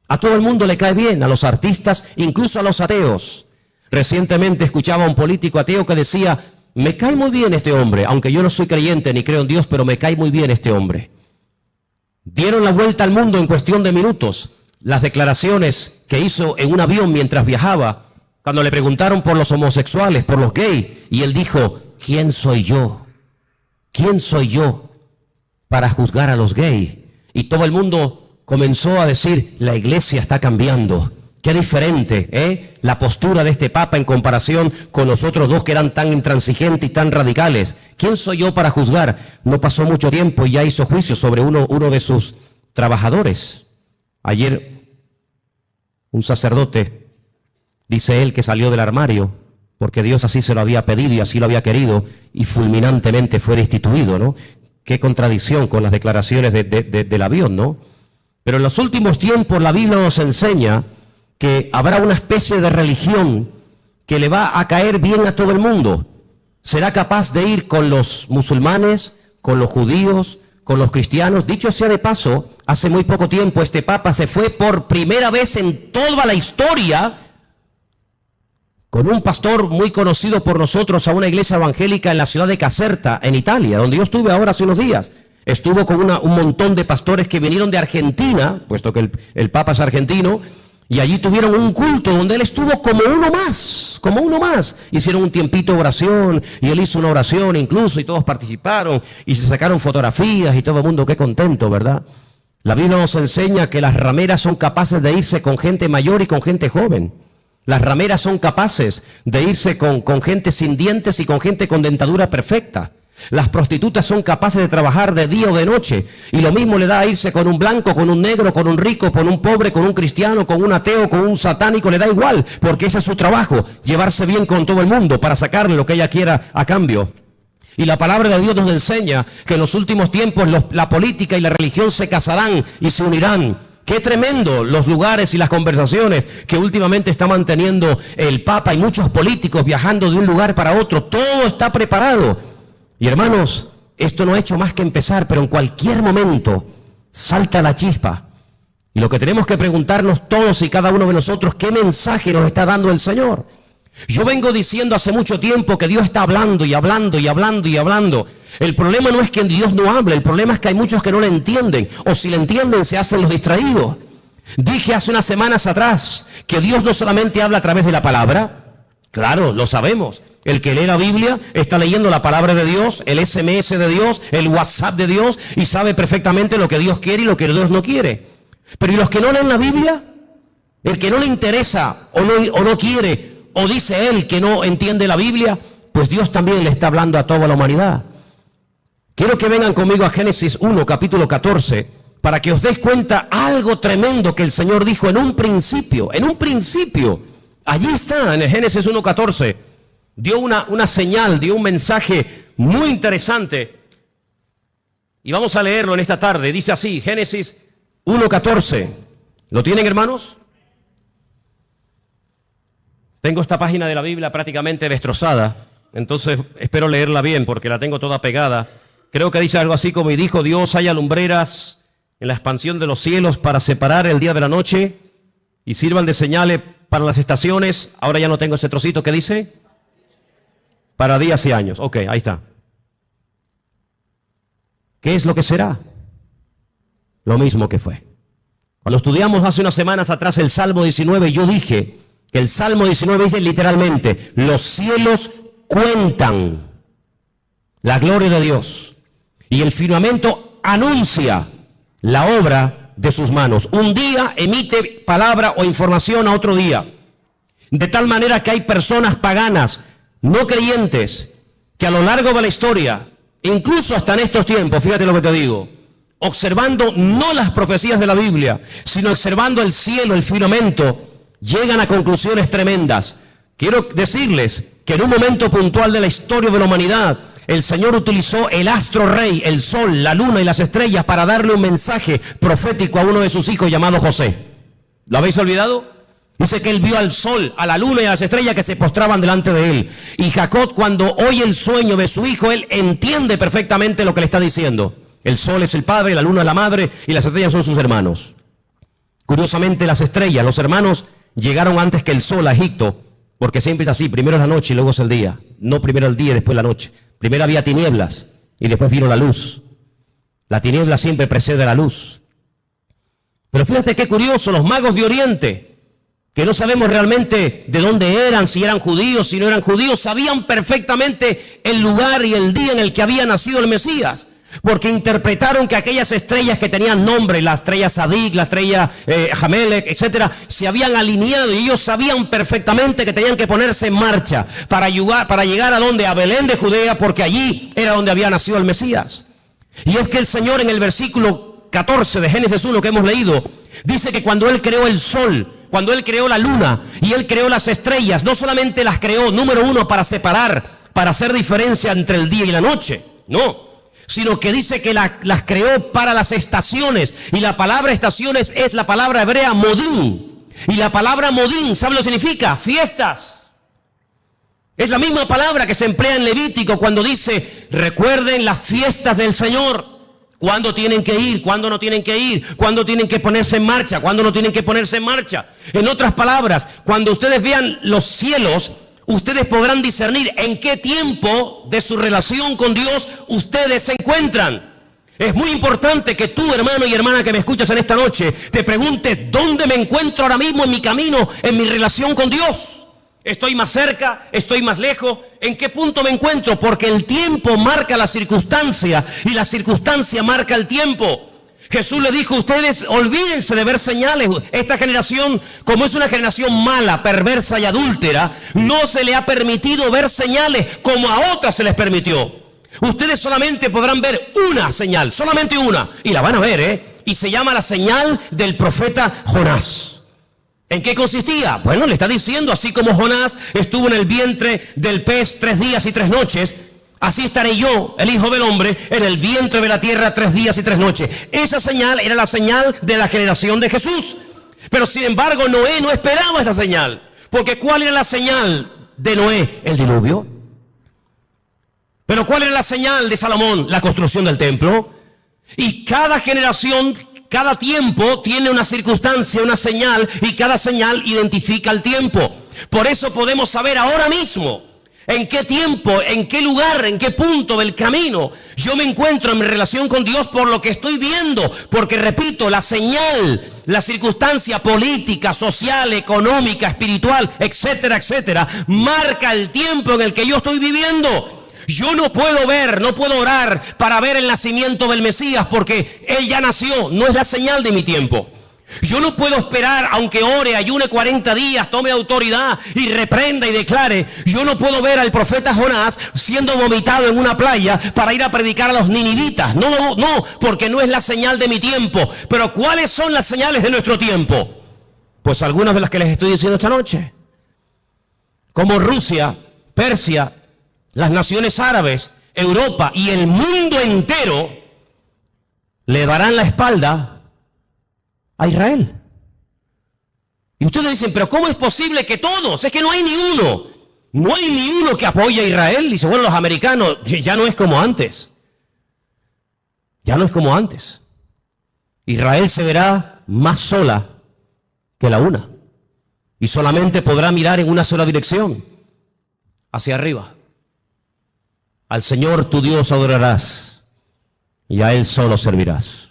A todo el mundo le cae bien, a los artistas, incluso a los ateos. Recientemente escuchaba a un político ateo que decía, me cae muy bien este hombre, aunque yo no soy creyente ni creo en Dios, pero me cae muy bien este hombre. Dieron la vuelta al mundo en cuestión de minutos. Las declaraciones que hizo en un avión mientras viajaba, cuando le preguntaron por los homosexuales, por los gays, y él dijo, ¿quién soy yo? ¿Quién soy yo para juzgar a los gays? Y todo el mundo comenzó a decir, la iglesia está cambiando. Qué diferente, la postura de este Papa en comparación con los otros dos que eran tan intransigentes y tan radicales. ¿Quién soy yo para juzgar? No pasó mucho tiempo y ya hizo juicio sobre uno de sus trabajadores. Ayer un sacerdote, dice él, que salió del armario porque Dios así se lo había pedido y así lo había querido, y fulminantemente fue destituido, ¿no? Qué contradicción con las declaraciones del avión, ¿no? Pero en los últimos tiempos la Biblia nos enseña que habrá una especie de religión que le va a caer bien a todo el mundo. Será capaz de ir con los musulmanes, con los judíos, con los cristianos. Dicho sea de paso, hace muy poco tiempo este Papa se fue por primera vez en toda la historia con un pastor muy conocido por nosotros a una iglesia evangélica en la ciudad de Caserta, en Italia, donde yo estuve ahora hace unos días. Estuvo con un montón de pastores que vinieron de Argentina, puesto que el Papa es argentino, y allí tuvieron un culto donde él estuvo como uno más. Hicieron un tiempito de oración y él hizo una oración incluso y todos participaron y se sacaron fotografías y todo el mundo qué contento, ¿verdad? La Biblia nos enseña que las rameras son capaces de irse con gente mayor y con gente joven. Las rameras son capaces de irse con gente sin dientes y con gente con dentadura perfecta. Las prostitutas son capaces de trabajar de día o de noche, y lo mismo le da a irse con un blanco, con un negro, con un rico, con un pobre, con un cristiano, con un ateo, con un satánico, le da igual, porque ese es su trabajo, llevarse bien con todo el mundo para sacarle lo que ella quiera a cambio. Y la palabra de Dios nos enseña que en los últimos tiempos la política y la religión se casarán y se unirán. Qué tremendo los lugares y las conversaciones que últimamente está manteniendo el Papa y muchos políticos viajando de un lugar para otro. Todo está preparado. Y hermanos, esto no ha hecho más que empezar, pero en cualquier momento salta la chispa. Y lo que tenemos que preguntarnos todos y cada uno de nosotros, ¿qué mensaje nos está dando el Señor? Yo vengo diciendo hace mucho tiempo que Dios está hablando y hablando y hablando y hablando. El problema no es que Dios no hable, el problema es que hay muchos que no le entienden, o si le entienden se hacen los distraídos. Dije hace unas semanas atrás que Dios no solamente habla a través de la palabra, claro, lo sabemos. El que lee la Biblia está leyendo la palabra de Dios, el SMS de Dios, el WhatsApp de Dios, y sabe perfectamente lo que Dios quiere y lo que Dios no quiere. Pero ¿y los que no leen la Biblia? El que no le interesa o no quiere, o dice él que no entiende la Biblia, pues Dios también le está hablando a toda la humanidad. Quiero que vengan conmigo a Génesis 1, capítulo 14, para que os des cuenta algo tremendo que el Señor dijo en un principio. Allí está, en el Génesis 1, 14. Dio una señal, dio un mensaje muy interesante. Y vamos a leerlo en esta tarde. Dice así, Génesis 1:14. ¿Lo tienen, hermanos? Tengo esta página de la Biblia prácticamente destrozada, entonces espero leerla bien porque la tengo toda pegada. Creo que dice algo así como: y dijo Dios, haya lumbreras en la expansión de los cielos para separar el día de la noche y sirvan de señales para las estaciones. Ahora ya no tengo ese trocito que dice para días y años. Ok, ahí está. ¿Qué es lo que será? Lo mismo que fue. Cuando estudiamos hace unas semanas atrás el Salmo 19, yo dije que el Salmo 19 dice literalmente: los cielos cuentan la gloria de Dios y el firmamento anuncia la obra de sus manos. Un día emite palabra o información a otro día. De tal manera que hay personas paganas, no creyentes, que a lo largo de la historia, incluso hasta en estos tiempos, fíjate lo que te digo, observando no las profecías de la Biblia, sino observando el cielo, el firmamento, llegan a conclusiones tremendas. Quiero decirles que en un momento puntual de la historia de la humanidad, el Señor utilizó el astro rey, el sol, la luna y las estrellas para darle un mensaje profético a uno de sus hijos llamado José. ¿Lo habéis olvidado? Dice que él vio al sol, a la luna y a las estrellas que se postraban delante de él. Y Jacob, cuando oye el sueño de su hijo, él entiende perfectamente lo que le está diciendo. El sol es el padre, la luna es la madre y las estrellas son sus hermanos. Curiosamente, las estrellas, los hermanos, llegaron antes que el sol a Egipto, porque siempre es así: primero es la noche y luego es el día. No primero el día y después la noche. Primero había tinieblas y después vino la luz. La tiniebla siempre precede a la luz. Pero fíjate qué curioso, los magos de Oriente, que no sabemos realmente de dónde eran, si eran judíos, si no eran judíos, sabían perfectamente el lugar y el día en el que había nacido el Mesías. Porque interpretaron que aquellas estrellas que tenían nombre, la estrella Sadik, la estrella Jamelec, etcétera, se habían alineado y ellos sabían perfectamente que tenían que ponerse en marcha para llegar a donde, a Belén de Judea, porque allí era donde había nacido el Mesías. Y es que el Señor en el versículo 14 de Génesis 1 que hemos leído, dice que cuando Él creó el sol, cuando Él creó la luna y Él creó las estrellas, no solamente las creó, número uno, para separar, para hacer diferencia entre el día y la noche, no, sino que dice que las creó para las estaciones. Y la palabra estaciones es la palabra hebrea modín. Y la palabra modín, ¿sabe lo que significa? Fiestas. Es la misma palabra que se emplea en Levítico cuando dice: recuerden las fiestas del Señor. ¿Cuándo tienen que ir? ¿Cuándo no tienen que ir? ¿Cuándo tienen que ponerse en marcha? ¿Cuándo no tienen que ponerse en marcha? En otras palabras, cuando ustedes vean los cielos, ustedes podrán discernir en qué tiempo de su relación con Dios ustedes se encuentran. Es muy importante que tú, hermano y hermana que me escuchas en esta noche, te preguntes: ¿dónde me encuentro ahora mismo en mi camino, en mi relación con Dios? ¿Estoy más cerca? ¿Estoy más lejos? ¿En qué punto me encuentro? Porque el tiempo marca la circunstancia y la circunstancia marca el tiempo. Jesús le dijo: ustedes olvídense de ver señales. Esta generación, como es una generación mala, perversa y adúltera, no se le ha permitido ver señales como a otras se les permitió. Ustedes solamente podrán ver una señal, solamente una, y la van a ver, y se llama la señal del profeta Jonás. ¿En qué consistía? Bueno, le está diciendo: así como Jonás estuvo en el vientre del pez 3 días y 3 noches, así estaré yo, el Hijo del Hombre, en el vientre de la tierra 3 días y 3 noches. Esa señal era la señal de la generación de Jesús. Pero sin embargo, Noé no esperaba esa señal. Porque ¿cuál era la señal de Noé? El diluvio. Pero ¿cuál era la señal de Salomón? La construcción del templo. Y cada generación, cada tiempo tiene una circunstancia, una señal, y cada señal identifica el tiempo. Por eso podemos saber ahora mismo en qué tiempo, en qué lugar, en qué punto del camino yo me encuentro en mi relación con Dios por lo que estoy viendo. Porque repito, la señal, la circunstancia política, social, económica, espiritual, etcétera, etcétera, marca el tiempo en el que yo estoy viviendo. Yo no puedo ver, no puedo orar para ver el nacimiento del Mesías porque Él ya nació, no es la señal de mi tiempo. Yo no puedo esperar, aunque ore, ayune 40 días, tome autoridad y reprenda y declare. Yo no puedo ver al profeta Jonás siendo vomitado en una playa para ir a predicar a los ninivitas. No, porque no es la señal de mi tiempo. Pero ¿cuáles son las señales de nuestro tiempo? Pues algunas de las que les estoy diciendo esta noche. Como Rusia, Persia, las naciones árabes, Europa y el mundo entero le darán la espalda a Israel. Y ustedes dicen, pero ¿cómo es posible que todos? Es que no hay ni uno. No hay ni uno que apoye a Israel. Dice, bueno, los americanos, ya no es como antes. Ya no es como antes. Israel se verá más sola que la una. Y solamente podrá mirar en una sola dirección, hacia arriba. Al Señor tu Dios adorarás y a Él solo servirás.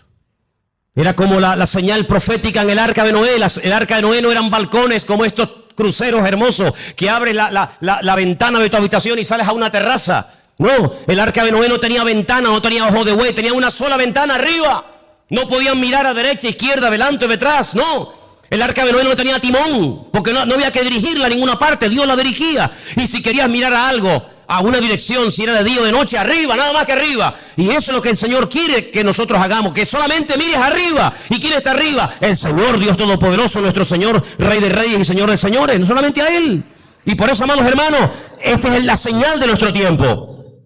Era como la señal profética en el arca de Noé. El arca de Noé no eran balcones como estos cruceros hermosos que abres la ventana de tu habitación y sales a una terraza. No, el arca de Noé no tenía ventana, no tenía ojo de buey, tenía una sola ventana arriba. No podían mirar a derecha, izquierda, adelante o detrás, no. El arca de Noé no tenía timón, porque no había que dirigirla a ninguna parte, Dios la dirigía. Y si querías mirar a algo, a una dirección, si era de día o de noche, arriba, nada más que arriba. Y eso es lo que el Señor quiere que nosotros hagamos, que solamente mires arriba. ¿Y quién está arriba? El Señor Dios Todopoderoso, nuestro Señor, Rey de Reyes y Señor de Señores, no solamente a Él. Y por eso, amados hermanos, esta es la señal de nuestro tiempo.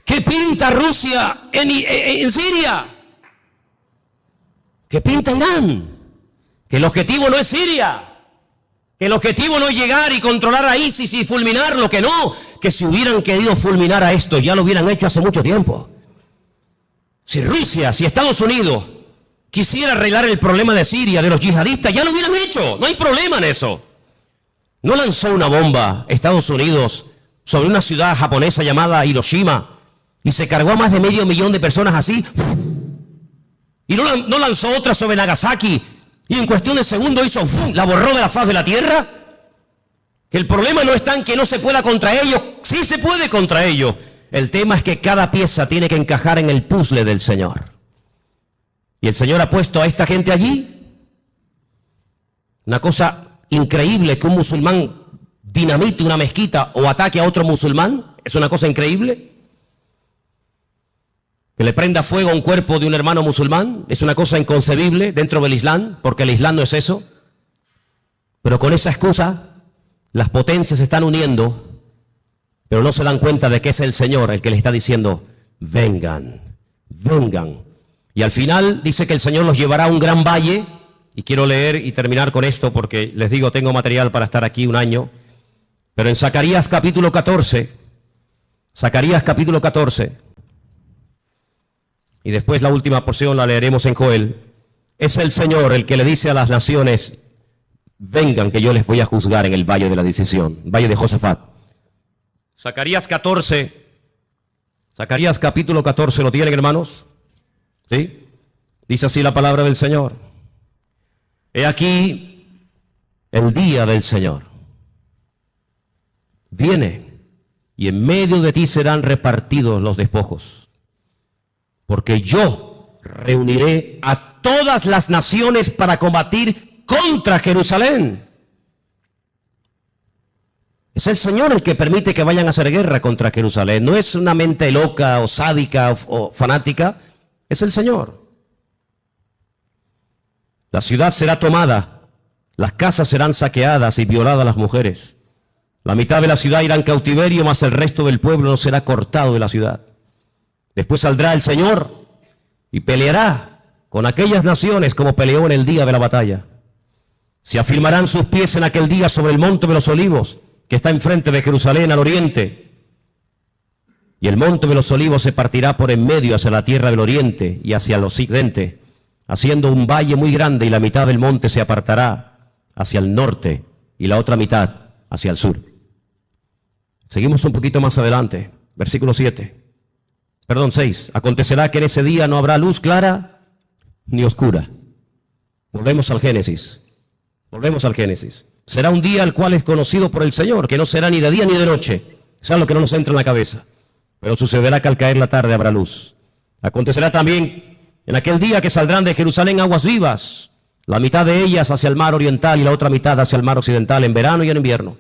¿Qué pinta Rusia en Siria? ¿Qué pinta Irán? Que el objetivo no es Siria. Que el objetivo no es llegar y controlar a ISIS y fulminarlo, que no. Que si hubieran querido fulminar a esto, ya lo hubieran hecho hace mucho tiempo. Si Rusia, si Estados Unidos quisiera arreglar el problema de Siria, de los yihadistas, ya lo hubieran hecho. No hay problema en eso. No lanzó una bomba Estados Unidos sobre una ciudad japonesa llamada Hiroshima y se cargó a más de 500.000 de personas así. Y no lanzó otra sobre Nagasaki y en cuestión de segundos hizo, la borró de la faz de la tierra. Que el problema no está en que no se pueda contra ellos, sí se puede contra ellos. El tema es que cada pieza tiene que encajar en el puzzle del Señor. Y el Señor ha puesto a esta gente allí. Una cosa increíble que un musulmán dinamite una mezquita o ataque a otro musulmán, es una cosa increíble. Que le prenda fuego a un cuerpo de un hermano musulmán es una cosa inconcebible dentro del Islam, porque el Islam no es eso. Pero con esa excusa, las potencias se están uniendo, pero no se dan cuenta de que es el Señor el que les está diciendo, vengan, vengan. Y al final dice que el Señor los llevará a un gran valle, y quiero leer y terminar con esto porque les digo, tengo material para estar aquí un año, pero en Zacarías capítulo 14, y después la última porción la leeremos en Joel, es el Señor el que le dice a las naciones, vengan que yo les voy a juzgar en el valle de la decisión, valle de Josafat. Zacarías capítulo 14, ¿lo tienen, hermanos? ¿Sí? Dice así la palabra del Señor. He aquí el día del Señor. Viene y en medio de ti serán repartidos los despojos. Porque yo reuniré a todas las naciones para combatir contra Jerusalén. Es el Señor el que permite que vayan a hacer guerra contra Jerusalén. No es una mente loca o sádica o fanática. Es el Señor. La ciudad será tomada, las casas serán saqueadas y violadas las mujeres. La mitad de la ciudad irá en cautiverio, mas el resto del pueblo no será cortado de la ciudad. Después saldrá el Señor y peleará con aquellas naciones como peleó en el día de la batalla. Se afirmarán sus pies en aquel día sobre el monte de los olivos, que está enfrente de Jerusalén al oriente. Y el monte de los olivos se partirá por en medio hacia la tierra del oriente y hacia el occidente, haciendo un valle muy grande, y la mitad del monte se apartará hacia el norte y la otra mitad hacia el sur. Seguimos un poquito más adelante, versículo 6. Acontecerá que en ese día no habrá luz clara ni oscura. Volvemos al Génesis. Será un día el cual es conocido por el Señor, que no será ni de día ni de noche. Es algo que no nos entra en la cabeza. Pero sucederá que al caer la tarde habrá luz. Acontecerá también en aquel día que saldrán de Jerusalén aguas vivas, la mitad de ellas hacia el mar oriental y la otra mitad hacia el mar occidental, en verano y en invierno.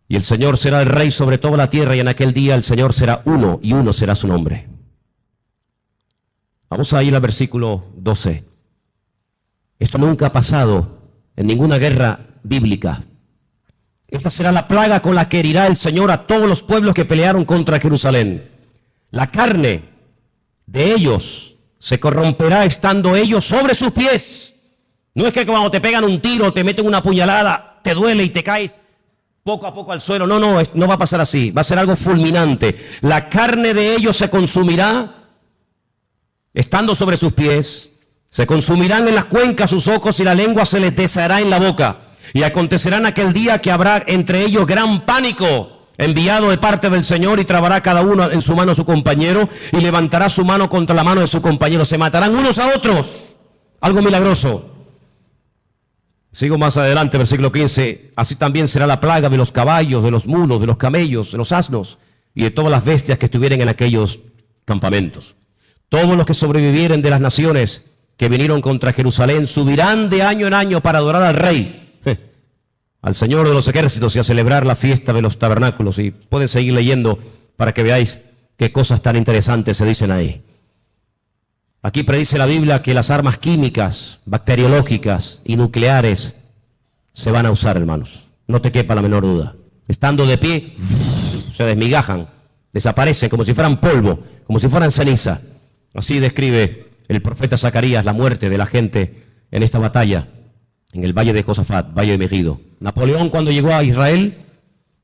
Y el Señor será el rey sobre toda la tierra, y en aquel día el Señor será uno, y uno será su nombre. Vamos a ir al versículo 12. Esto nunca ha pasado en ninguna guerra bíblica. Esta será la plaga con la que herirá el Señor a todos los pueblos que pelearon contra Jerusalén. La carne de ellos se corromperá estando ellos sobre sus pies. No es que cuando te pegan un tiro, te meten una puñalada, te duele y te caes poco a poco al suelo. No va a pasar así. Va a ser algo fulminante. La carne de ellos se consumirá estando sobre sus pies. Se consumirán en las cuencas sus ojos, y la lengua se les deshará en la boca. Y acontecerá en aquel día que habrá entre ellos gran pánico, enviado de parte del Señor, y trabará cada uno en su mano a su compañero, y levantará su mano contra la mano de su compañero. Se matarán unos a otros. Algo milagroso. Sigo más adelante, versículo 15. Así también será la plaga de los caballos, de los mulos, de los camellos, de los asnos y de todas las bestias que estuvieren en aquellos campamentos. Todos los que sobrevivieren de las naciones que vinieron contra Jerusalén subirán de año en año para adorar al Rey, al Señor de los ejércitos, y a celebrar la fiesta de los tabernáculos. Y pueden seguir leyendo para que veáis qué cosas tan interesantes se dicen ahí. Aquí predice la Biblia que las armas químicas, bacteriológicas y nucleares se van a usar, hermanos. No te quepa la menor duda. Estando de pie, se desmigajan, desaparecen como si fueran polvo, como si fueran ceniza. Así describe el profeta Zacarías la muerte de la gente en esta batalla, en el valle de Josafat, valle de Megido. Napoleón, cuando llegó a Israel,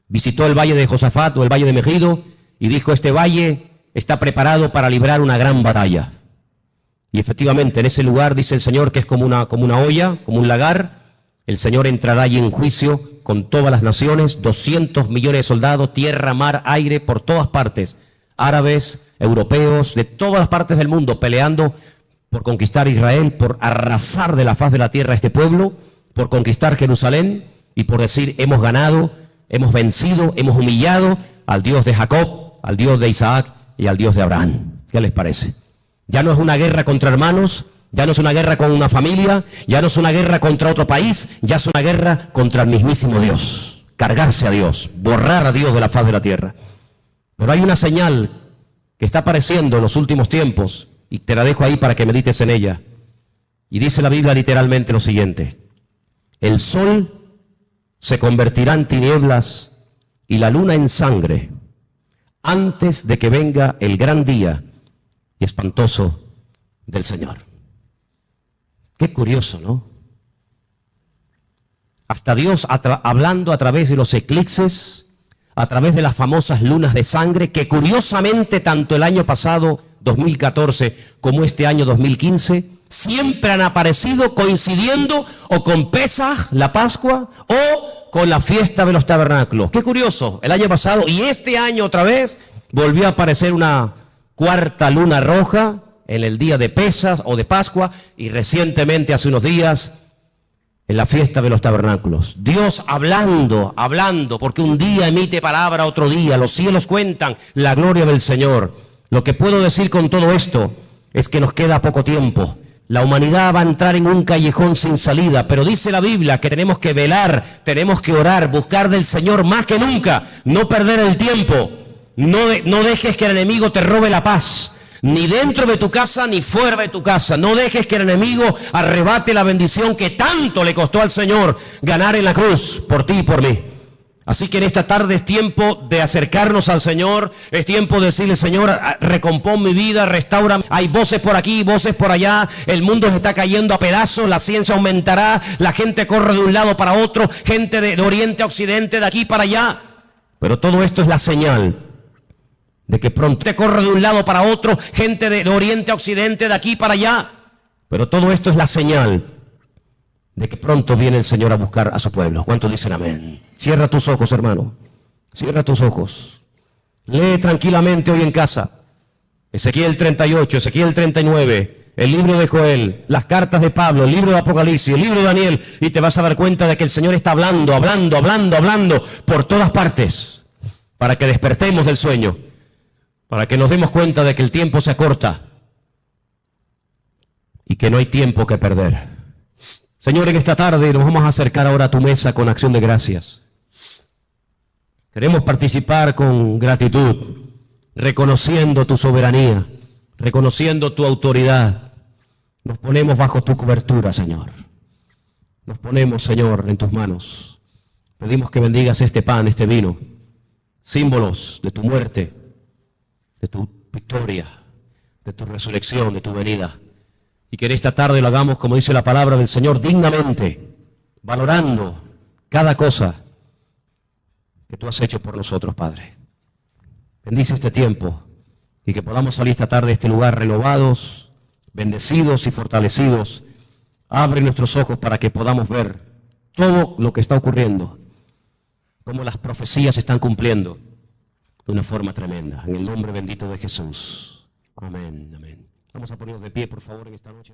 visitó el valle de Josafat o el valle de Megido y dijo: este valle está preparado para librar una gran batalla. Y efectivamente, en ese lugar, dice el Señor, que es como una olla, como un lagar. El Señor entrará allí en juicio con todas las naciones, 200 millones de soldados, tierra, mar, aire, por todas partes, árabes, europeos, de todas las partes del mundo, peleando por conquistar Israel, por arrasar de la faz de la tierra a este pueblo, por conquistar Jerusalén y por decir: hemos ganado, hemos vencido, hemos humillado al Dios de Jacob, al Dios de Isaac y al Dios de Abraham. ¿Qué les parece? Ya no es una guerra contra hermanos, ya no es una guerra con una familia, ya no es una guerra contra otro país, ya es una guerra contra el mismísimo Dios. Cargarse a Dios, borrar a Dios de la faz de la tierra. Pero hay una señal que está apareciendo en los últimos tiempos, y te la dejo ahí para que medites en ella. Y dice la Biblia literalmente lo siguiente: el sol se convertirá en tinieblas y la luna en sangre antes de que venga el gran día y espantoso del Señor. Qué curioso, ¿no? Hasta Dios hablando a través de los eclipses, a través de las famosas lunas de sangre, que curiosamente tanto el año pasado 2014 como este año 2015 siempre han aparecido coincidiendo o con Pesaj, la Pascua, o con la fiesta de los tabernáculos. Qué curioso, el año pasado y este año otra vez volvió a aparecer una cuarta luna roja en el día de Pesaj o de Pascua, y recientemente, hace unos días, en la fiesta de los tabernáculos. Dios hablando, porque un día emite palabra, otro día los cielos cuentan la gloria del Señor. Lo que puedo decir con todo esto es que nos queda poco tiempo. La humanidad va a entrar en un callejón sin salida, pero dice la Biblia que tenemos que velar, tenemos que orar, buscar del Señor más que nunca, no perder el tiempo. No dejes que el enemigo te robe la paz, ni dentro de tu casa ni fuera de tu casa. No dejes que el enemigo arrebate la bendición que tanto le costó al Señor ganar en la cruz por ti y por mí. Así que en esta tarde es tiempo de acercarnos al Señor, es tiempo de decirle: Señor, recompón mi vida, restaura. Hay voces por aquí, voces por allá, el mundo se está cayendo a pedazos, la ciencia aumentará, la gente corre de un lado para otro, gente de oriente a occidente, de aquí para allá. Pero todo esto es la señal de que pronto te corre de un lado para otro, gente de oriente a occidente, de aquí para allá. Pero todo esto es la señal de que pronto viene el Señor a buscar a su pueblo. ¿Cuántos dicen amén? Cierra tus ojos, hermano. Cierra tus ojos. Lee tranquilamente hoy en casa Ezequiel 38, Ezequiel 39, el libro de Joel, las cartas de Pablo, el libro de Apocalipsis, el libro de Daniel, y te vas a dar cuenta de que el Señor está hablando por todas partes, para que despertemos del sueño, para que nos demos cuenta de que el tiempo se acorta y que no hay tiempo que perder. Señor, en esta tarde nos vamos a acercar ahora a tu mesa con acción de gracias. Queremos participar con gratitud, reconociendo tu soberanía, reconociendo tu autoridad. Nos ponemos bajo tu cobertura, Señor. Nos ponemos, Señor, en tus manos. Pedimos que bendigas este pan, este vino, símbolos de tu muerte, de tu victoria, de tu resurrección, de tu venida. Y que en esta tarde lo hagamos, como dice la palabra del Señor, dignamente, valorando cada cosa que tú has hecho por nosotros, Padre. Bendice este tiempo y que podamos salir esta tarde de este lugar renovados, bendecidos y fortalecidos. Abre nuestros ojos para que podamos ver todo lo que está ocurriendo, cómo las profecías se están cumpliendo de una forma tremenda. En el nombre bendito de Jesús. Amén, amén. Vamos a ponernos de pie, por favor, en esta noche.